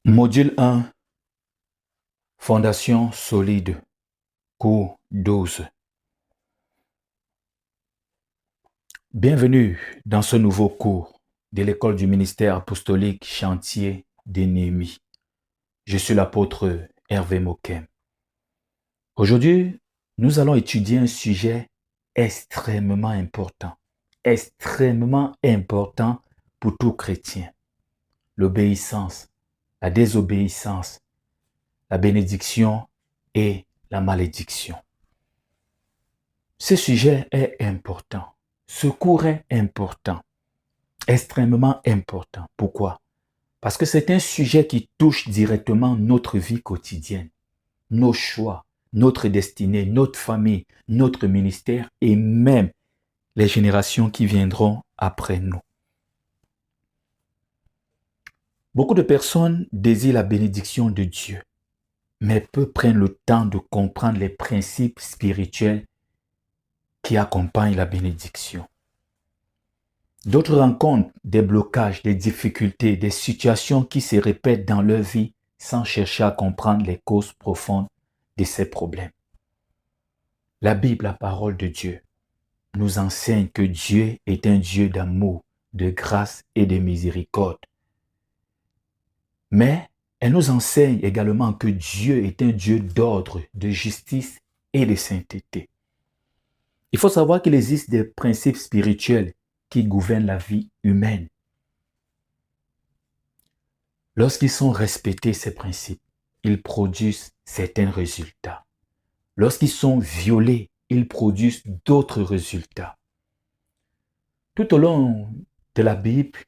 Module 1, Fondation solide, cours 12. Bienvenue dans ce nouveau cours de l'école du ministère apostolique Chantier de Néhémie. Je suis l'apôtre Hervé Mokem. Aujourd'hui, nous allons étudier un sujet extrêmement important pour tout chrétien. L'obéissance, la désobéissance, la bénédiction et la malédiction. Ce sujet est important. Ce cours est important, extrêmement important. Pourquoi? Parce que c'est un sujet qui touche directement notre vie quotidienne, nos choix, notre destinée, notre famille, notre ministère et même les générations qui viendront après nous. Beaucoup de personnes désirent la bénédiction de Dieu, mais peu prennent le temps de comprendre les principes spirituels qui accompagnent la bénédiction. D'autres rencontrent des blocages, des difficultés, des situations qui se répètent dans leur vie sans chercher à comprendre les causes profondes de ces problèmes. La Bible, la parole de Dieu, nous enseigne que Dieu est un Dieu d'amour, de grâce et de miséricorde. Mais elle nous enseigne également que Dieu est un Dieu d'ordre, de justice et de sainteté. Il faut savoir qu'il existe des principes spirituels qui gouvernent la vie humaine. Lorsqu'ils sont respectés, ces principes, ils produisent certains résultats. Lorsqu'ils sont violés, ils produisent d'autres résultats. Tout au long de la Bible,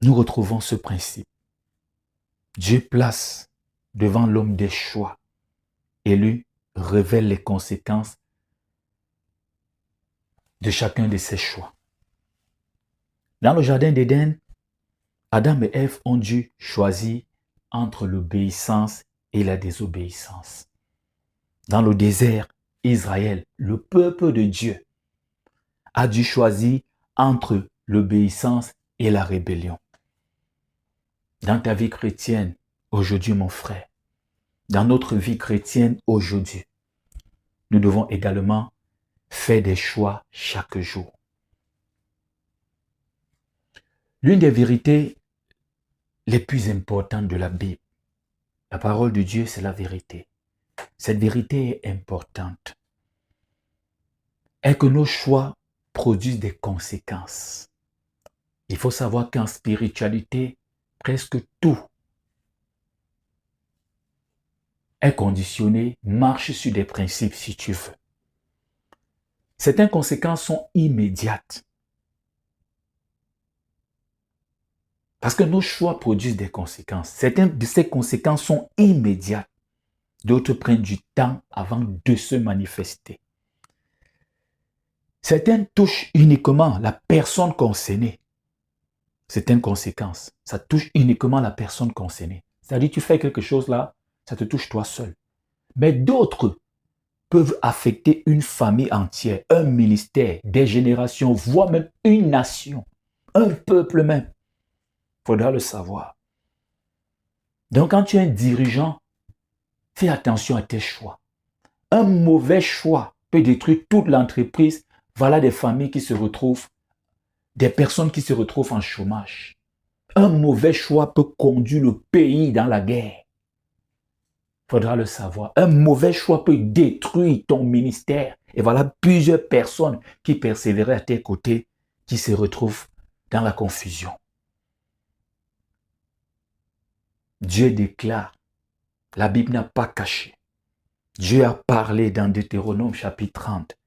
nous retrouvons ce principe. Dieu place devant l'homme des choix et lui révèle les conséquences de chacun de ses choix. Dans le jardin d'Éden, Adam et Ève ont dû choisir entre l'obéissance et la désobéissance. Dans le désert, Israël, le peuple de Dieu, a dû choisir entre l'obéissance et la rébellion. Dans ta vie chrétienne, aujourd'hui mon frère, dans notre vie chrétienne aujourd'hui, nous devons également faire des choix chaque jour. L'une des vérités les plus importantes de la Bible, la parole de Dieu, c'est la vérité. Cette vérité est importante. Est que nos choix produisent des conséquences. Il faut savoir qu'en spiritualité, presque tout est conditionné, marche sur des principes si tu veux. Certaines conséquences sont immédiates. Parce que nos choix produisent des conséquences. Certaines de ces conséquences sont immédiates. D'autres prennent du temps avant de se manifester. Certaines touchent uniquement la personne concernée. Certaines conséquences, ça touche uniquement la personne concernée. C'est-à-dire, tu fais quelque chose là, ça te touche toi seul. Mais d'autres peuvent affecter une famille entière, un ministère, des générations, voire même une nation, un peuple même. Il faudra le savoir. Donc, quand tu es un dirigeant, fais attention à tes choix. Un mauvais choix peut détruire toute l'entreprise. Voilà des familles qui se retrouvent, des personnes qui se retrouvent en chômage. Un mauvais choix peut conduire le pays dans la guerre. Il faudra le savoir. Un mauvais choix peut détruire ton ministère. Et voilà plusieurs personnes qui persévéraient à tes côtés, qui se retrouvent dans la confusion. Dieu déclare, la Bible n'a pas caché. Dieu a parlé dans Deutéronome chapitre 30.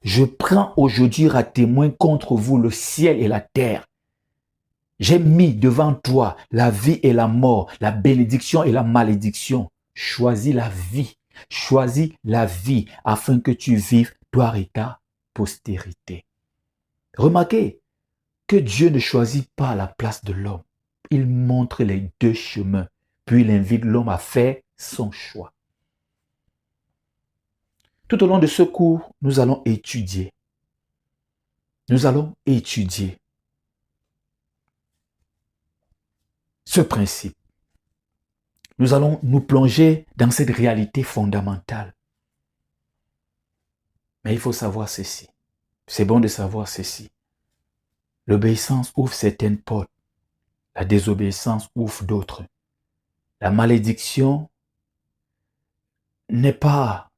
Je prends aujourd'hui à témoin contre vous le ciel et la terre. J'ai mis devant toi la vie et la mort, la bénédiction et la malédiction. Choisis la vie afin que tu vives, toi et ta postérité. Remarquez que Dieu ne choisit pas la place de l'homme. Il montre les deux chemins, puis il invite l'homme à faire son choix. Tout au long de ce cours, nous allons étudier. Ce principe. nous allons nous plonger dans cette réalité fondamentale. Mais il faut savoir ceci. C'est bon de savoir ceci. L'obéissance ouvre certaines portes. La désobéissance ouvre d'autres. La malédiction n'est pas...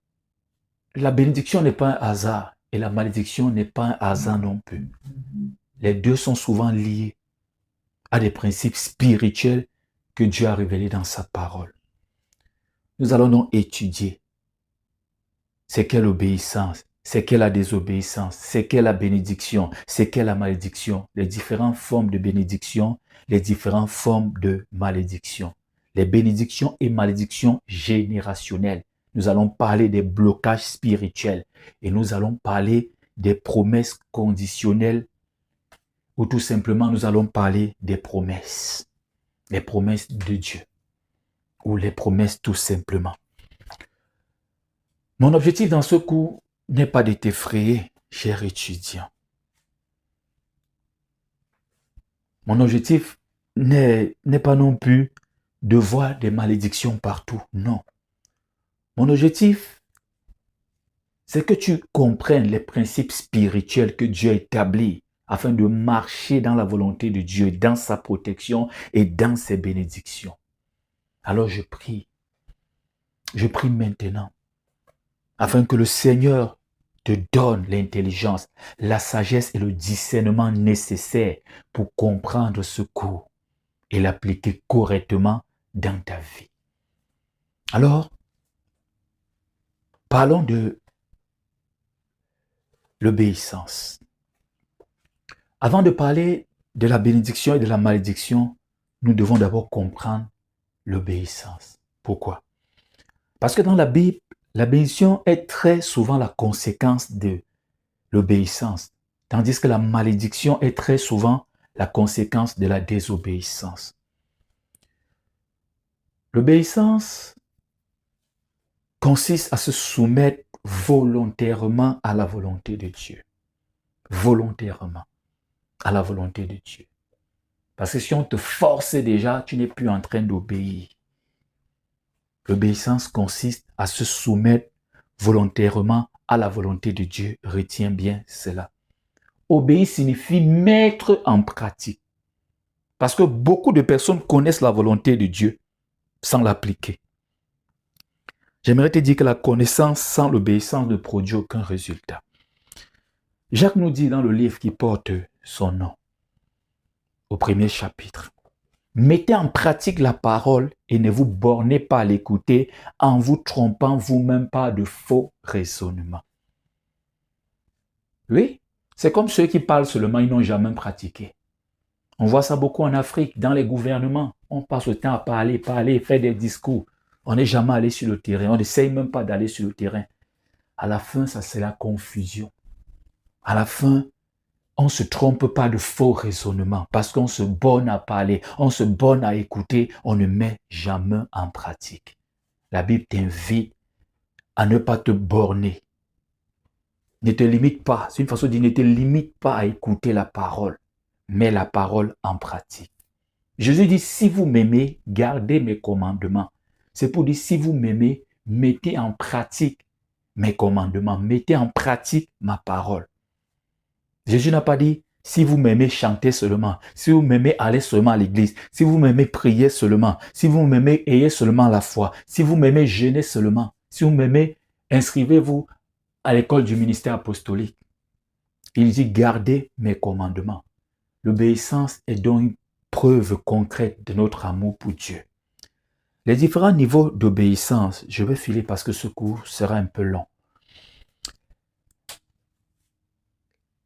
La bénédiction n'est pas un hasard et la malédiction n'est pas un hasard non plus. Les deux sont souvent liés à des principes spirituels que Dieu a révélés dans sa parole. Nous allons donc étudier c'est qu'est l'obéissance, c'est qu'est la désobéissance, c'est qu'est la bénédiction, c'est qu'est la malédiction, les différentes formes de bénédiction, les différentes formes de malédiction, les bénédictions et malédictions générationnelles. Nous allons parler des blocages spirituels et nous allons parler des promesses conditionnelles ou tout simplement nous allons parler des promesses, les promesses de Dieu ou les promesses tout simplement. Mon objectif dans ce cours n'est pas de t'effrayer, cher étudiant. Mon objectif n'est pas non plus de voir des malédictions partout, non. Mon objectif, c'est que tu comprennes les principes spirituels que Dieu a établis afin de marcher dans la volonté de Dieu, dans sa protection et dans ses bénédictions. Alors je prie maintenant, afin que le Seigneur te donne l'intelligence, la sagesse et le discernement nécessaires pour comprendre ce cours et l'appliquer correctement dans ta vie. Alors, parlons de l'obéissance. Avant de parler de la bénédiction et de la malédiction, nous devons d'abord comprendre l'obéissance. Pourquoi? Parce que dans la Bible, la bénédiction est très souvent la conséquence de l'obéissance, tandis que la malédiction est très souvent la conséquence de la désobéissance. L'obéissance consiste à se soumettre volontairement à la volonté de Dieu. Volontairement à la volonté de Dieu. Parce que si on te force déjà, tu n'es plus en train d'obéir. L'obéissance consiste à se soumettre volontairement à la volonté de Dieu. Retiens bien cela. Obéir signifie mettre en pratique. Parce que beaucoup de personnes connaissent la volonté de Dieu sans l'appliquer. J'aimerais te dire que la connaissance sans l'obéissance ne produit aucun résultat. Jacques nous dit dans le livre qui porte son nom, au premier chapitre, mettez en pratique la parole et ne vous bornez pas à l'écouter en vous trompant vous-même par de faux raisonnements. Oui, c'est comme ceux qui parlent seulement, ils n'ont jamais pratiqué. On voit ça beaucoup en Afrique, dans les gouvernements. On passe le temps à parler, faire des discours. On n'est jamais allé sur le terrain. On n'essaye même pas d'aller sur le terrain. À la fin, ça c'est la confusion. À la fin, on ne se trompe pas de faux raisonnements parce qu'on se borne à parler, on se borne à écouter, on ne met jamais en pratique. La Bible t'invite à ne pas te borner. Ne te limite pas, c'est une façon de dire, ne te limite pas à écouter la parole, mets la parole en pratique. Jésus dit, si vous m'aimez, gardez mes commandements. C'est pour dire, si vous m'aimez, mettez en pratique mes commandements, mettez en pratique ma parole. Jésus n'a pas dit, si vous m'aimez, chantez seulement. Si vous m'aimez, allez seulement à l'église. Si vous m'aimez, priez seulement. Si vous m'aimez, ayez seulement la foi. Si vous m'aimez, jeûnez seulement. Si vous m'aimez, inscrivez-vous à l'école du ministère apostolique. Il dit, gardez mes commandements. L'obéissance est donc une preuve concrète de notre amour pour Dieu. Les différents niveaux d'obéissance, je vais filer parce que ce cours sera un peu long.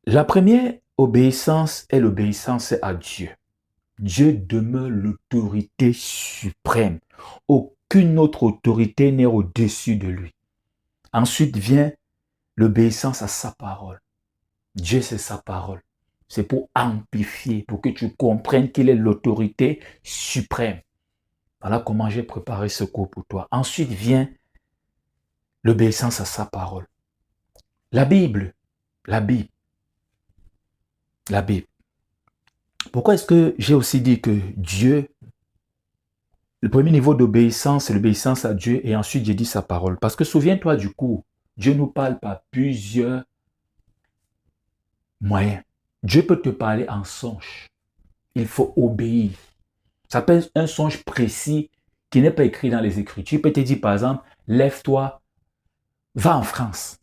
La première obéissance est l'obéissance à Dieu. Dieu demeure l'autorité suprême. Aucune autre autorité n'est au-dessus de lui. Ensuite vient l'obéissance à sa parole. Dieu, c'est sa parole. C'est pour amplifier, pour que tu comprennes qu'il est l'autorité suprême. Voilà comment j'ai préparé ce cours pour toi. Ensuite vient l'obéissance à sa parole. La Bible. Pourquoi est-ce que j'ai aussi dit que Dieu Le premier niveau d'obéissance, c'est l'obéissance à Dieu et ensuite j'ai dit sa parole. Parce que souviens-toi du coup, Dieu nous parle par plusieurs moyens. Dieu peut te parler en songe. Il faut obéir. Ça peut être un songe précis qui n'est pas écrit dans les Écritures. Il peut te dire par exemple, lève-toi, va en France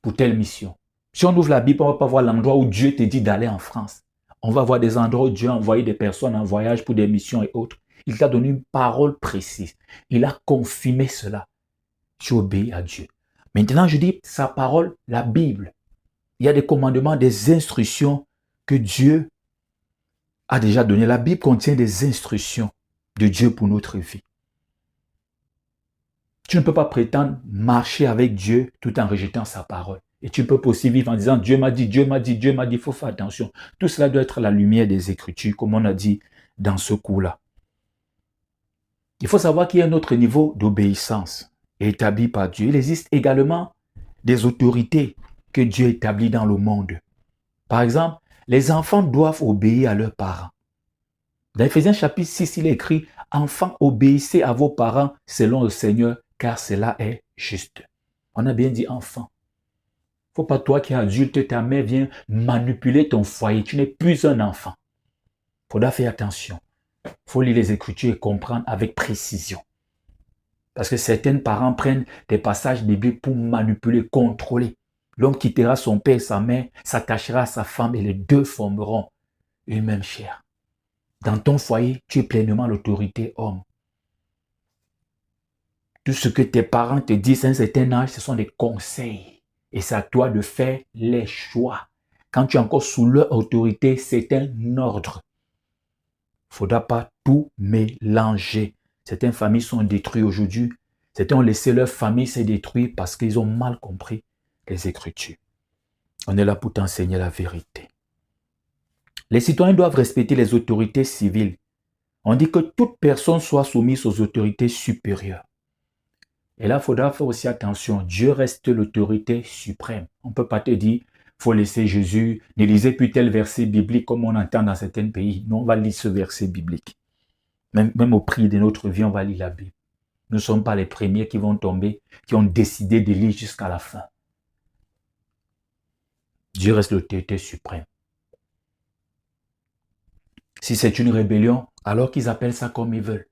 pour telle mission. Si on ouvre la Bible, on ne va pas voir l'endroit où Dieu te dit d'aller en France. On va voir des endroits où Dieu a envoyé des personnes en voyage pour des missions et autres. Il t'a donné une parole précise. Il a confirmé cela. Tu obéis à Dieu. Maintenant, je dis sa parole, la Bible. Il y a des commandements, des instructions que Dieu a déjà données. La Bible contient des instructions de Dieu pour notre vie. Tu ne peux pas prétendre marcher avec Dieu tout en rejetant sa parole. Et tu peux aussi vivre en disant Dieu m'a dit, Dieu m'a dit, Dieu m'a dit. Il faut faire attention. Tout cela doit être la lumière des Écritures, comme on a dit dans ce coup-là. Il faut savoir qu'il y a un autre niveau d'obéissance établi par Dieu. Il existe également des autorités que Dieu établit dans le monde. Par exemple, les enfants doivent obéir à leurs parents. Dans Éphésiens chapitre 6, il est écrit « Enfants, obéissez à vos parents selon le Seigneur, car cela est juste. » On a bien dit « enfant ». Il ne faut pas toi qui es adulte, ta mère vient manipuler ton foyer. Tu n'es plus un enfant. Il faudra faire attention. Il faut lire les Écritures et comprendre avec précision. Parce que certains parents prennent des passages bibliques pour manipuler, contrôler. L'homme quittera son père et sa mère, s'attachera à sa femme et les deux formeront une même chair. Dans ton foyer, tu es pleinement l'autorité homme. Tout ce que tes parents te disent à un certain âge, ce sont des conseils. Et c'est à toi de faire les choix. Quand tu es encore sous leur autorité, c'est un ordre. Il ne faudra pas tout mélanger. Certaines familles sont détruites aujourd'hui. Certains ont laissé leur famille se détruire parce qu'ils ont mal compris les Écritures. On est là pour t'enseigner la vérité. Les citoyens doivent respecter les autorités civiles. On dit que toute personne soit soumise aux autorités supérieures. Et là, il faudra faire aussi attention. Dieu reste l'autorité suprême. On ne peut pas te dire, il faut laisser Jésus, ne lisez plus tel verset biblique comme on entend dans certains pays. Non, on va lire ce verset biblique. Même au prix de notre vie, on va lire la Bible. Nous ne sommes pas les premiers qui vont tomber, qui ont décidé de lire jusqu'à la fin. Dieu reste l'autorité suprême. Si c'est une rébellion, alors qu'ils appellent ça comme ils veulent.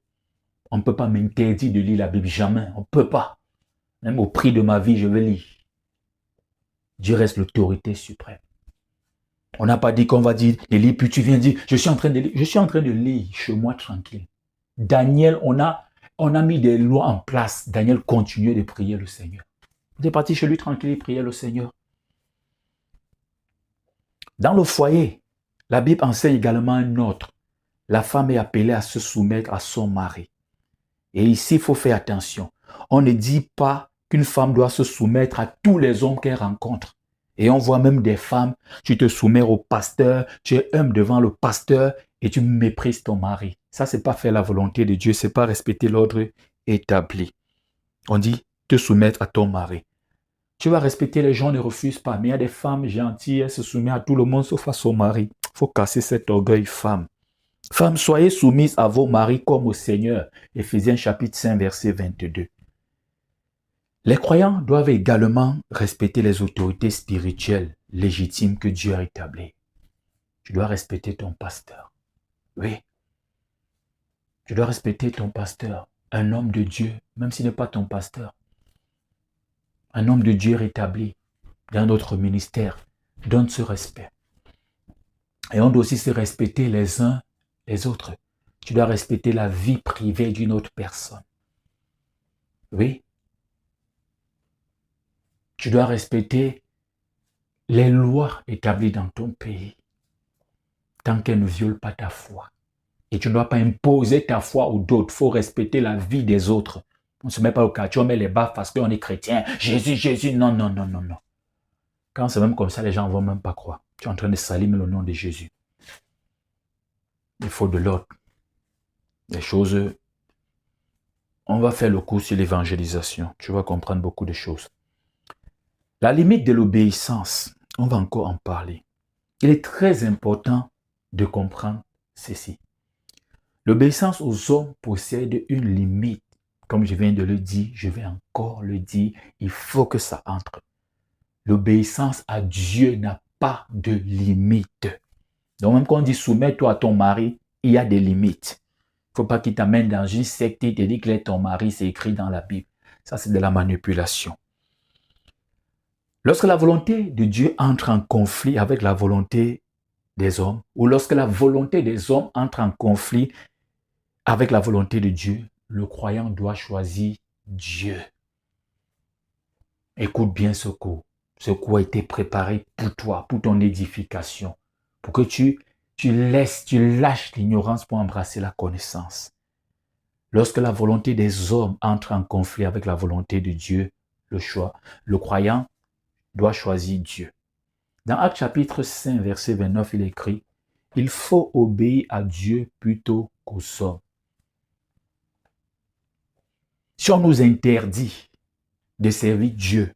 On ne peut pas m'interdire de lire la Bible, jamais. On ne peut pas. Même au prix de ma vie, je vais lire. Dieu reste l'autorité suprême. On n'a pas dit qu'on va dire de lire, puis tu viens dire, je suis en train de lire. Je suis en train de lire chez moi tranquille. Daniel, on a mis des lois en place. Daniel continuait de prier le Seigneur. Il est parti chez lui tranquille, il priait le Seigneur. Dans le foyer, la Bible enseigne également un autre. La femme est appelée à se soumettre à son mari. Et ici, il faut faire attention. On ne dit pas qu'une femme doit se soumettre à tous les hommes qu'elle rencontre. Et on voit même des femmes, tu te soumets au pasteur, tu es humble devant le pasteur et tu méprises ton mari. Ça, c'est pas faire la volonté de Dieu, c'est pas respecter l'ordre établi. On dit te soumettre à ton mari. Tu vas respecter les gens, ne refuse pas. Mais il y a des femmes gentilles, elles se soumettent à tout le monde sauf à son mari. Il faut casser cet orgueil, femme. Femmes, soyez soumises à vos maris comme au Seigneur. Éphésiens chapitre 5, verset 22. Les croyants doivent également respecter les autorités spirituelles légitimes que Dieu a établies. Tu dois respecter ton pasteur. Oui. Tu dois respecter ton pasteur. Un homme de Dieu, même s'il n'est pas ton pasteur. Un homme de Dieu rétabli dans notre ministère. Donne ce respect. Et on doit aussi se respecter les uns les autres. Tu dois respecter la vie privée d'une autre personne. Oui. Tu dois respecter les lois établies dans ton pays, tant qu'elles ne violent pas ta foi. Et tu ne dois pas imposer ta foi aux autres. Il faut respecter la vie des autres. On ne se met pas au quartier, on met les baffes parce qu'on est chrétien. Jésus, Jésus, non, non, non, non, non. Quand c'est même comme ça, les gens ne vont même pas croire. Tu es en train de salir le nom de Jésus. Il faut de l'ordre. Les choses... On va faire le cours sur l'évangélisation. Tu vas comprendre beaucoup de choses. La limite de l'obéissance, on va encore en parler. Il est très important de comprendre ceci. L'obéissance aux hommes possède une limite. Comme je viens de le dire, je vais encore le dire, il faut que ça entre. L'obéissance à Dieu n'a pas de limite. Donc même quand on dit soumets-toi à ton mari, il y a des limites. Il ne faut pas qu'il t'amène dans une secte et te dit qu'il est ton mari, c'est écrit dans la Bible. Ça, c'est de la manipulation. Lorsque la volonté de Dieu entre en conflit avec la volonté des hommes, ou lorsque la volonté des hommes entre en conflit avec la volonté de Dieu, le croyant doit choisir Dieu. Écoute bien ce coup a été préparé pour toi, pour ton édification, pour que tu lâches l'ignorance pour embrasser la connaissance. Lorsque la volonté des hommes entre en conflit avec la volonté de Dieu, le croyant doit choisir Dieu. Dans Actes chapitre 5, verset 29, il écrit « Il faut obéir à Dieu plutôt qu'aux hommes. » Si on nous interdit de servir Dieu,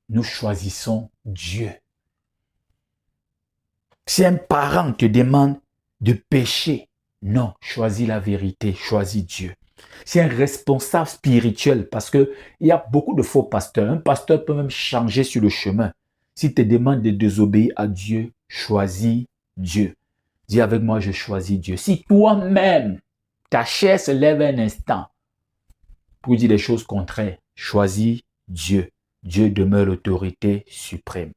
nous choisissons Dieu. Si un parent te demande de pécher, non, choisis la vérité, choisis Dieu. Si un responsable spirituel, parce qu'il y a beaucoup de faux pasteurs, un pasteur peut même changer sur le chemin. S'il te demande de désobéir à Dieu, choisis Dieu. Dis avec moi, je choisis Dieu. Si toi-même, ta chair se lève un instant pour dire des choses contraires, choisis Dieu. Dieu demeure l'autorité suprême.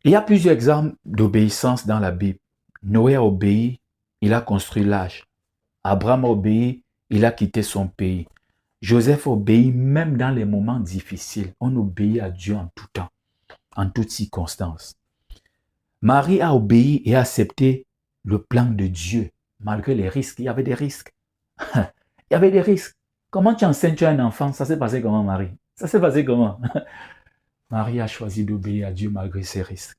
Il y a plusieurs exemples d'obéissance dans la Bible. Noé a obéi, il a construit l'arche. Abraham a obéi, il a quitté son pays. Joseph obéit même dans les moments difficiles. On obéit à Dieu en tout temps, en toutes circonstances. Marie a obéi et a accepté le plan de Dieu, malgré les risques. Il y avait des risques. Il y avait des risques. Comment tu enseignes un enfant? Ça s'est passé comment, Marie? Ça s'est passé comment? Marie a choisi d'obéir à Dieu malgré ses risques.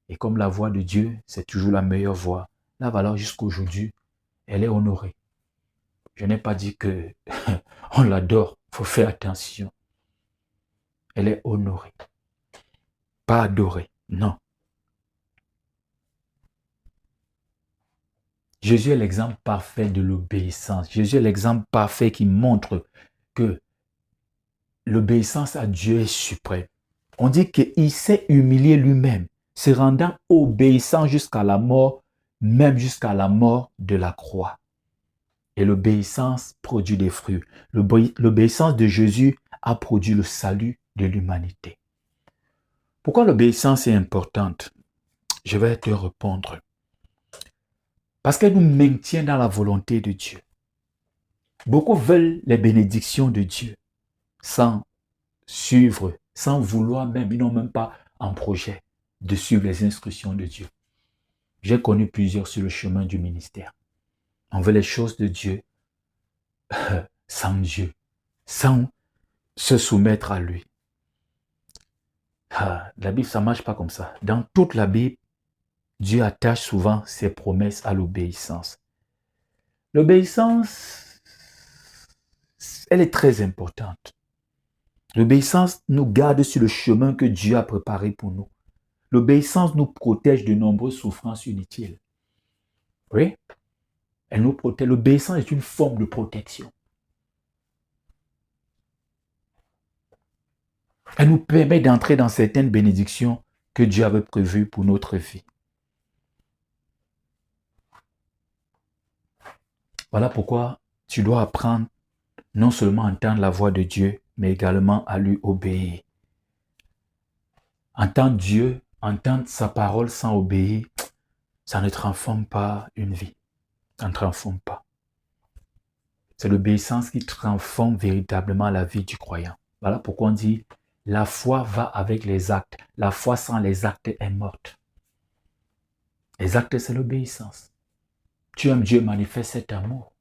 Et comme la voix de Dieu, c'est toujours la meilleure voix, la valeur jusqu'aujourd'hui, elle est honorée. Je n'ai pas dit que on l'adore, il faut faire attention. Elle est honorée. Pas adorée, non. Jésus est l'exemple parfait de l'obéissance. Jésus est l'exemple parfait qui montre que l'obéissance à Dieu est suprême. On dit qu'il s'est humilié lui-même, se rendant obéissant jusqu'à la mort, même jusqu'à la mort de la croix. Et l'obéissance produit des fruits. L'obéissance de Jésus a produit le salut de l'humanité. Pourquoi l'obéissance est importante? Je vais te répondre. Parce qu'elle nous maintient dans la volonté de Dieu. Beaucoup veulent les bénédictions de Dieu sans suivre, sans vouloir même, ils n'ont même pas un projet de suivre les instructions de Dieu. J'ai connu plusieurs sur le chemin du ministère. On veut les choses de Dieu sans Dieu, sans se soumettre à lui. La Bible, ça ne marche pas comme ça. Dans toute la Bible, Dieu attache souvent ses promesses à l'obéissance. L'obéissance, elle est très importante. L'obéissance nous garde sur le chemin que Dieu a préparé pour nous. L'obéissance nous protège de nombreuses souffrances inutiles. Oui, elle nous protège. L'obéissance est une forme de protection. Elle nous permet d'entrer dans certaines bénédictions que Dieu avait prévues pour notre vie. Voilà pourquoi tu dois apprendre non seulement à entendre la voix de Dieu, mais également à lui obéir. Entendre Dieu, entendre sa parole sans obéir, ça ne transforme pas une vie. Ça ne transforme pas. C'est l'obéissance qui transforme véritablement la vie du croyant. Voilà pourquoi on dit la foi va avec les actes. La foi sans les actes est morte. Les actes, c'est l'obéissance. Tu aimes Dieu, manifeste cet amour.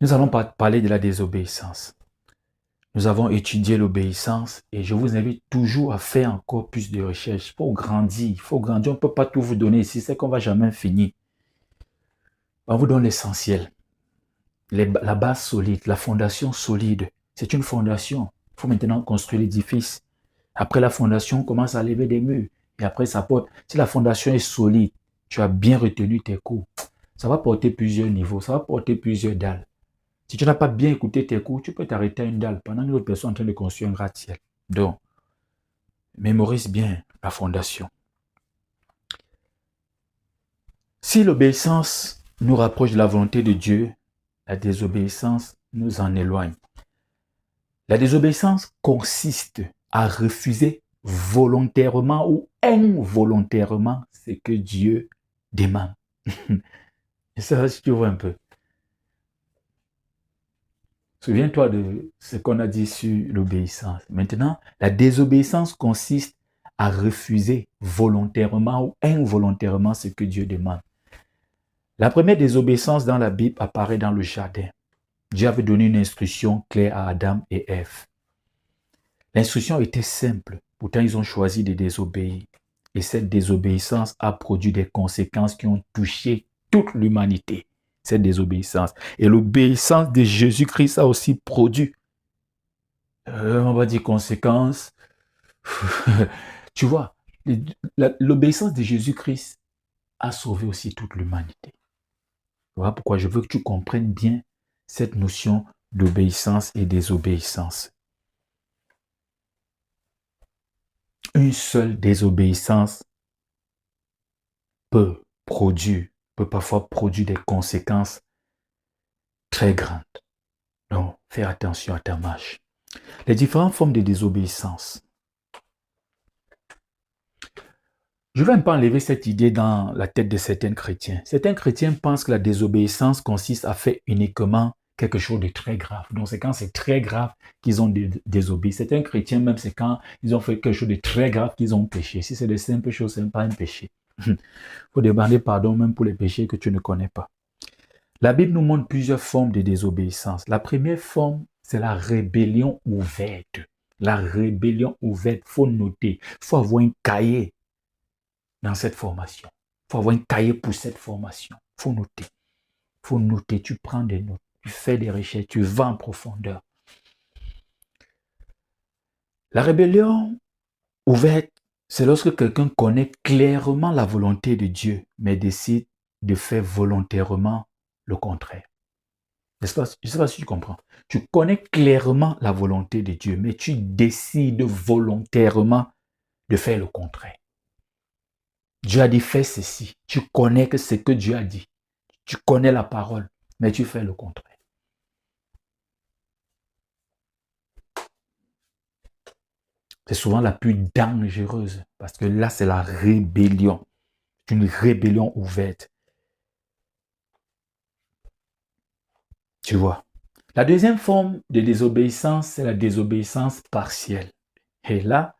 Nous allons parler de la désobéissance. Nous avons étudié l'obéissance et je vous invite toujours à faire encore plus de recherches. Il faut grandir, On ne peut pas tout vous donner ici, c'est qu'on ne va jamais finir. On vous donne l'essentiel. La base solide, la fondation solide. C'est une fondation. Il faut maintenant construire l'édifice. Après la fondation, on commence à lever des murs. Et après, ça porte, si la fondation est solide, tu as bien retenu tes cours, ça va porter plusieurs niveaux, ça va porter plusieurs dalles. Si tu n'as pas bien écouté tes cours, tu peux t'arrêter à une dalle pendant que l'autre personne est en train de construire un gratte-ciel. Donc, mémorise bien la fondation. Si l'obéissance nous rapproche de la volonté de Dieu, la désobéissance nous en éloigne. La désobéissance consiste à refuser volontairement ou involontairement ce que Dieu demande. Et ça, si tu vois un peu. Souviens-toi de ce qu'on a dit sur l'obéissance. Maintenant, la désobéissance consiste à refuser volontairement ou involontairement ce que Dieu demande. La première désobéissance dans la Bible apparaît dans le jardin. Dieu avait donné une instruction claire à Adam et Ève. L'instruction était simple, pourtant ils ont choisi de désobéir. Et cette désobéissance a produit des conséquences qui ont touché toute l'humanité. Cette désobéissance. Et l'obéissance de Jésus-Christ a aussi produit, on va dire conséquences. Tu vois, l'obéissance de Jésus-Christ a sauvé aussi toute l'humanité. Voilà pourquoi je veux que tu comprennes bien cette notion d'obéissance et désobéissance. Une seule désobéissance peut parfois produire des conséquences très grandes. Donc, fais attention à ta marche. Les différentes formes de désobéissance. Je vais un peu enlever cette idée dans la tête de certains chrétiens. Certains chrétiens pensent que la désobéissance consiste à faire uniquement quelque chose de très grave. Donc, c'est quand c'est très grave qu'ils ont désobéi. Certains chrétiens, même, c'est quand ils ont fait quelque chose de très grave qu'ils ont péché. Si c'est de simples choses, ce n'est pas un péché. Il faut demander pardon même pour les péchés que tu ne connais pas. La Bible nous montre plusieurs formes de désobéissance. La première forme, c'est la rébellion ouverte. La rébellion ouverte, il faut noter. Il faut avoir un cahier dans cette formation. Il faut avoir un cahier pour cette formation. Il faut noter. Il faut noter. Tu prends des notes. Tu fais des recherches. Tu vas en profondeur. La rébellion ouverte, c'est lorsque quelqu'un connaît clairement la volonté de Dieu, mais décide de faire volontairement le contraire. Je ne sais pas si tu comprends. Tu connais clairement la volonté de Dieu, mais tu décides volontairement de faire le contraire. Dieu a dit fais ceci. Tu connais que c'est ce que Dieu a dit. Tu connais la parole, mais tu fais le contraire. C'est souvent la plus dangereuse parce que là, c'est la rébellion. C'est une rébellion ouverte. Tu vois. La deuxième forme de désobéissance, c'est la désobéissance partielle. Et là,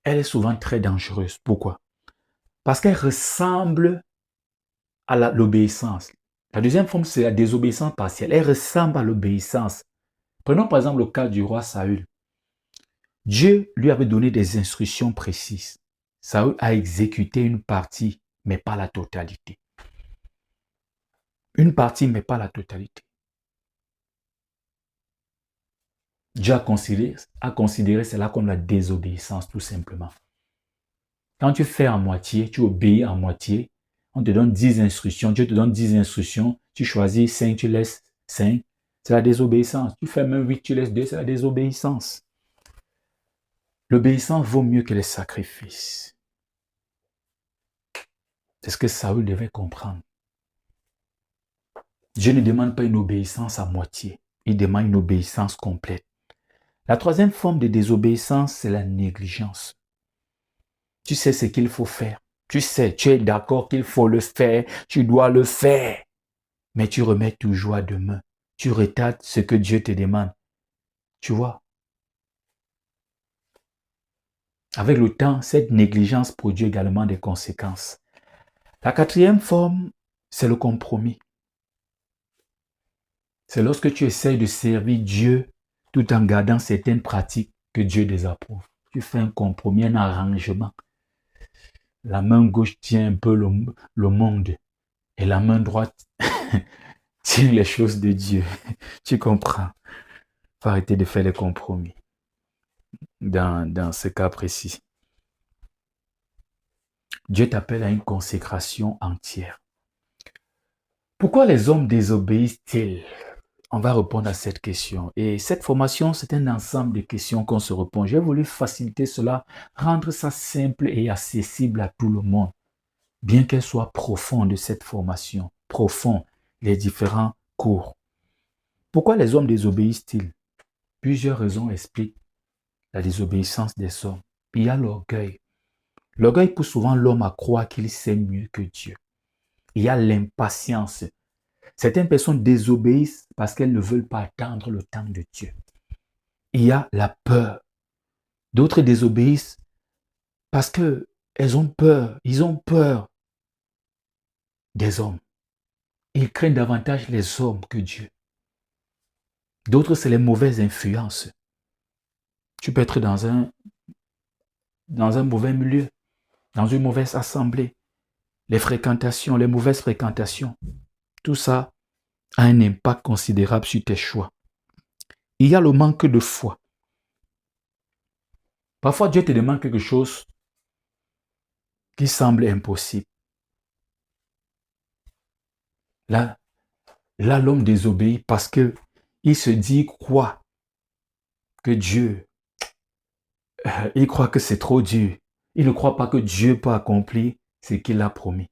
elle est souvent très dangereuse. Pourquoi? Parce qu'elle ressemble à l'obéissance. La deuxième forme, c'est la désobéissance partielle. Elle ressemble à l'obéissance. Prenons par exemple le cas du roi Saül. Dieu lui avait donné des instructions précises. Saül a exécuté une partie, mais pas la totalité. Une partie, mais pas la totalité. Dieu a considéré cela comme la désobéissance, tout simplement. Quand tu fais à moitié, tu obéis à moitié, on te donne 10 instructions, Dieu te donne 10 instructions, tu choisis 5, tu laisses 5, c'est la désobéissance. Tu fais même 8, tu laisses 2, c'est la désobéissance. L'obéissance vaut mieux que les sacrifices. C'est ce que Saül devait comprendre. Dieu ne demande pas une obéissance à moitié, il demande une obéissance complète. La troisième forme de désobéissance, c'est la négligence. Tu sais ce qu'il faut faire. Tu sais, tu es d'accord qu'il faut le faire, tu dois le faire. Mais tu remets toujours à demain. Tu retardes ce que Dieu te demande. Tu vois? Avec le temps, cette négligence produit également des conséquences. La quatrième forme, c'est le compromis. C'est lorsque tu essaies de servir Dieu tout en gardant certaines pratiques que Dieu désapprouve. Tu fais un compromis, un arrangement. La main gauche tient un peu le monde et la main droite tient les choses de Dieu. Tu comprends? Il faut arrêter de faire les compromis dans ce cas précis. Dieu t'appelle à une consécration entière. Pourquoi les hommes désobéissent-ils? On va répondre à cette question. Et cette formation, c'est un ensemble de questions qu'on se répond. J'ai voulu faciliter cela, rendre ça simple et accessible à tout le monde, bien qu'elle soit profonde, cette formation, profond, les différents cours. Pourquoi les hommes désobéissent-ils? Plusieurs raisons expliquent la désobéissance des hommes. Il y a l'orgueil. L'orgueil pousse souvent l'homme à croire qu'il sait mieux que Dieu. Il y a l'impatience. Certaines personnes désobéissent parce qu'elles ne veulent pas attendre le temps de Dieu. Il y a la peur. D'autres désobéissent parce qu'elles ont peur. Ils ont peur des hommes. Ils craignent davantage les hommes que Dieu. D'autres, c'est les mauvaises influences. Tu peux être dans un mauvais milieu, dans une mauvaise assemblée. Les fréquentations, les mauvaises fréquentations. Tout ça a un impact considérable sur tes choix. Il y a le manque de foi. Parfois, Dieu te demande quelque chose qui semble impossible. Là, l'homme désobéit parce qu'il se dit quoi? Que Dieu, il croit que c'est trop dur. Il ne croit pas que Dieu peut accomplir ce qu'il a promis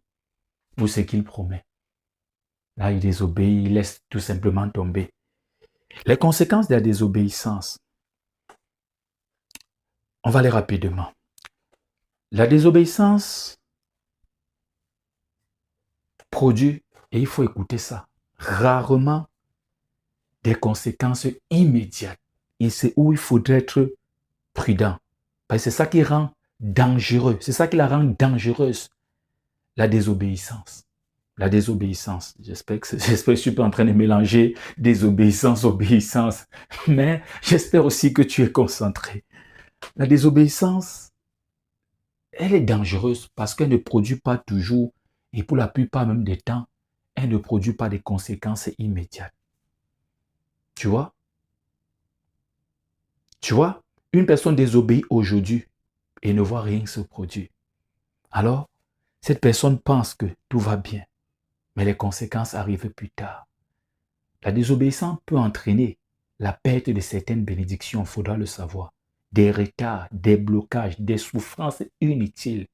ou ce qu'il promet. Là, il désobéit, il laisse tout simplement tomber. Les conséquences de la désobéissance, on va les rapidement. La désobéissance produit, et il faut écouter ça, rarement des conséquences immédiates. Et c'est où il faudrait être prudent. Parce que c'est ça qui rend dangereux. C'est ça qui la rend dangereuse. La désobéissance. La désobéissance. J'espère que je suis pas en train de mélanger désobéissance, obéissance. Mais j'espère aussi que tu es concentré. La désobéissance, elle est dangereuse parce qu'elle ne produit pas toujours, et pour la plupart même des temps, elle ne produit pas des conséquences immédiates. Tu vois? Tu vois? Une personne désobéit aujourd'hui et ne voit rien se produire. Alors, cette personne pense que tout va bien, mais les conséquences arrivent plus tard. La désobéissance peut entraîner la perte de certaines bénédictions, il faudra le savoir, des retards, des blocages, des souffrances inutiles,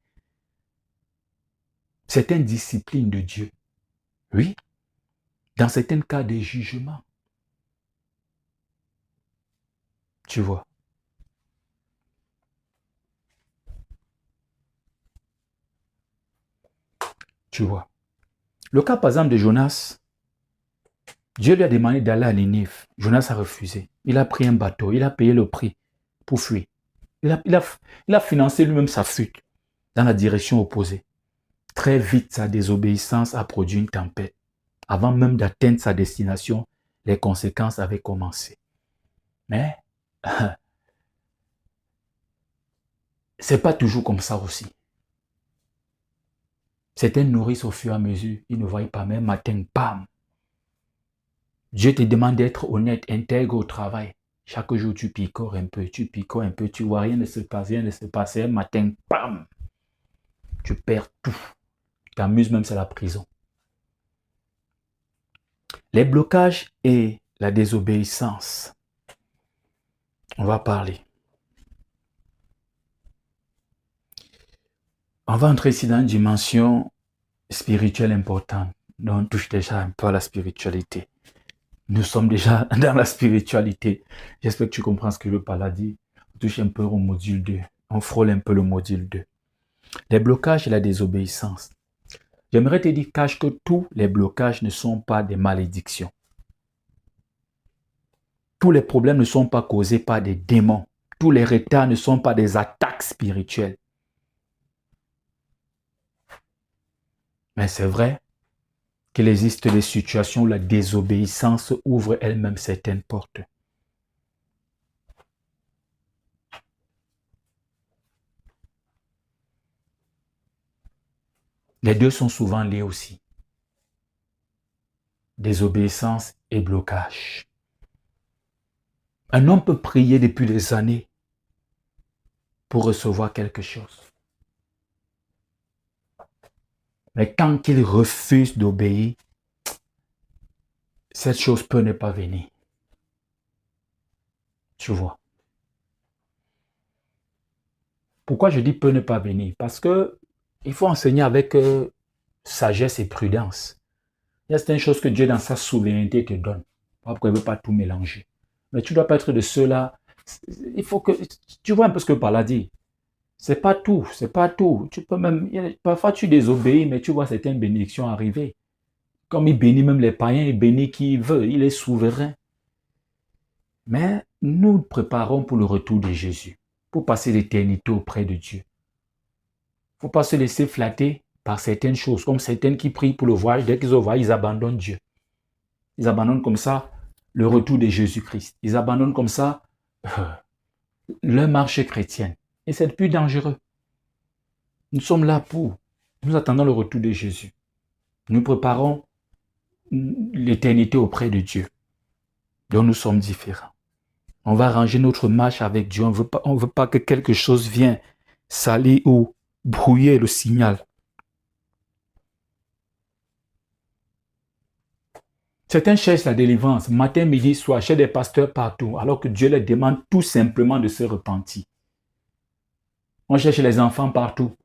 certaines disciplines de Dieu. Oui, dans certains cas, des jugements. Tu vois. Tu vois. Le cas, par exemple, de Jonas, Dieu lui a demandé d'aller à Ninive. Jonas a refusé. Il a pris un bateau, il a payé le prix pour fuir. Il a financé lui-même sa fuite dans la direction opposée. Très vite, sa désobéissance a produit une tempête. Avant même d'atteindre sa destination, les conséquences avaient commencé. Mais, c'est pas toujours comme ça aussi. Certains nourrissent au fur et à mesure, ils ne voient pas, même matin, bam. Dieu te demande d'être honnête, intègre au travail. Chaque jour, tu picores un peu, tu vois rien ne se passe, rien ne se passe. Un matin, bam, tu perds tout. Tu t'amuses même, c'est la prison. Les blocages et la désobéissance. On va parler. On va entrer ici dans une dimension spirituelle importante. Donc, on touche déjà un peu à la spiritualité. Nous sommes déjà dans la spiritualité. J'espère que tu comprends ce que je veux par là dire. On touche un peu au module 2. On frôle un peu le module 2. Les blocages et la désobéissance. J'aimerais te dire, cache que tous les blocages ne sont pas des malédictions. Tous les problèmes ne sont pas causés par des démons. Tous les retards ne sont pas des attaques spirituelles. Mais c'est vrai qu'il existe des situations où la désobéissance ouvre elle-même certaines portes. Les deux sont souvent liés aussi. Désobéissance et blocage. Un homme peut prier depuis des années pour recevoir quelque chose. Mais quand il refuse d'obéir, cette chose peut ne pas venir. Tu vois. Pourquoi je dis peut ne pas venir? Parce que il faut enseigner avec sagesse et prudence. Il y a certaines choses que Dieu, dans sa souveraineté, te donne. Pourquoi il ne veut pas tout mélanger? Mais tu ne dois pas être de ceux-là. Il faut que. Tu vois un peu ce que par là dit. C'est pas tout, c'est pas tout. Tu peux même. Parfois, tu désobéis, mais tu vois certaines bénédictions arriver. Comme il bénit même les païens, il bénit qui il veut. Il est souverain. Mais nous préparons pour le retour de Jésus, pour passer l'éternité auprès de Dieu. Il ne faut pas se laisser flatter par certaines choses, comme certaines qui prient pour le voyage. Dès qu'ils ont voyage, ils abandonnent Dieu. Ils abandonnent comme ça le retour de Jésus-Christ. Ils abandonnent comme ça leur marche chrétienne. Et c'est le plus dangereux. Nous sommes là pour. Nous attendons le retour de Jésus. Nous préparons l'éternité auprès de Dieu. Donc nous sommes différents. On va arranger notre marche avec Dieu. On ne veut pas que quelque chose vienne salir ou brouiller le signal. Certains cherchent la délivrance, matin, midi, soir, chez des pasteurs partout, alors que Dieu leur demande tout simplement de se repentir. On cherche les enfants partout.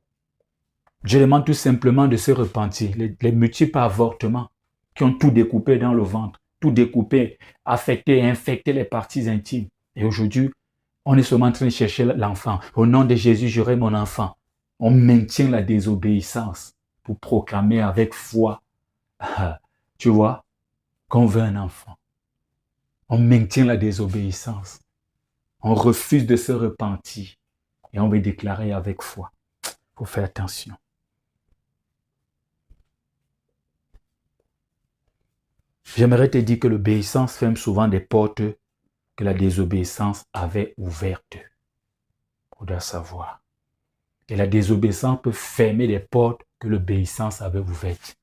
Dieu demande tout simplement de se repentir. Les multiples avortements qui ont tout découpé dans le ventre, tout découpé, affecté et infecté les parties intimes. Et aujourd'hui, on est seulement en train de chercher l'enfant. Au nom de Jésus, j'aurai mon enfant. On maintient la désobéissance pour proclamer avec foi, tu vois, qu'on veut un enfant. On maintient la désobéissance. On refuse de se repentir. Et on veut déclarer avec foi. Il faut faire attention. J'aimerais te dire que l'obéissance ferme souvent des portes que la désobéissance avait ouvertes. On doit savoir. Et la désobéissance peut fermer des portes que l'obéissance avait ouvertes.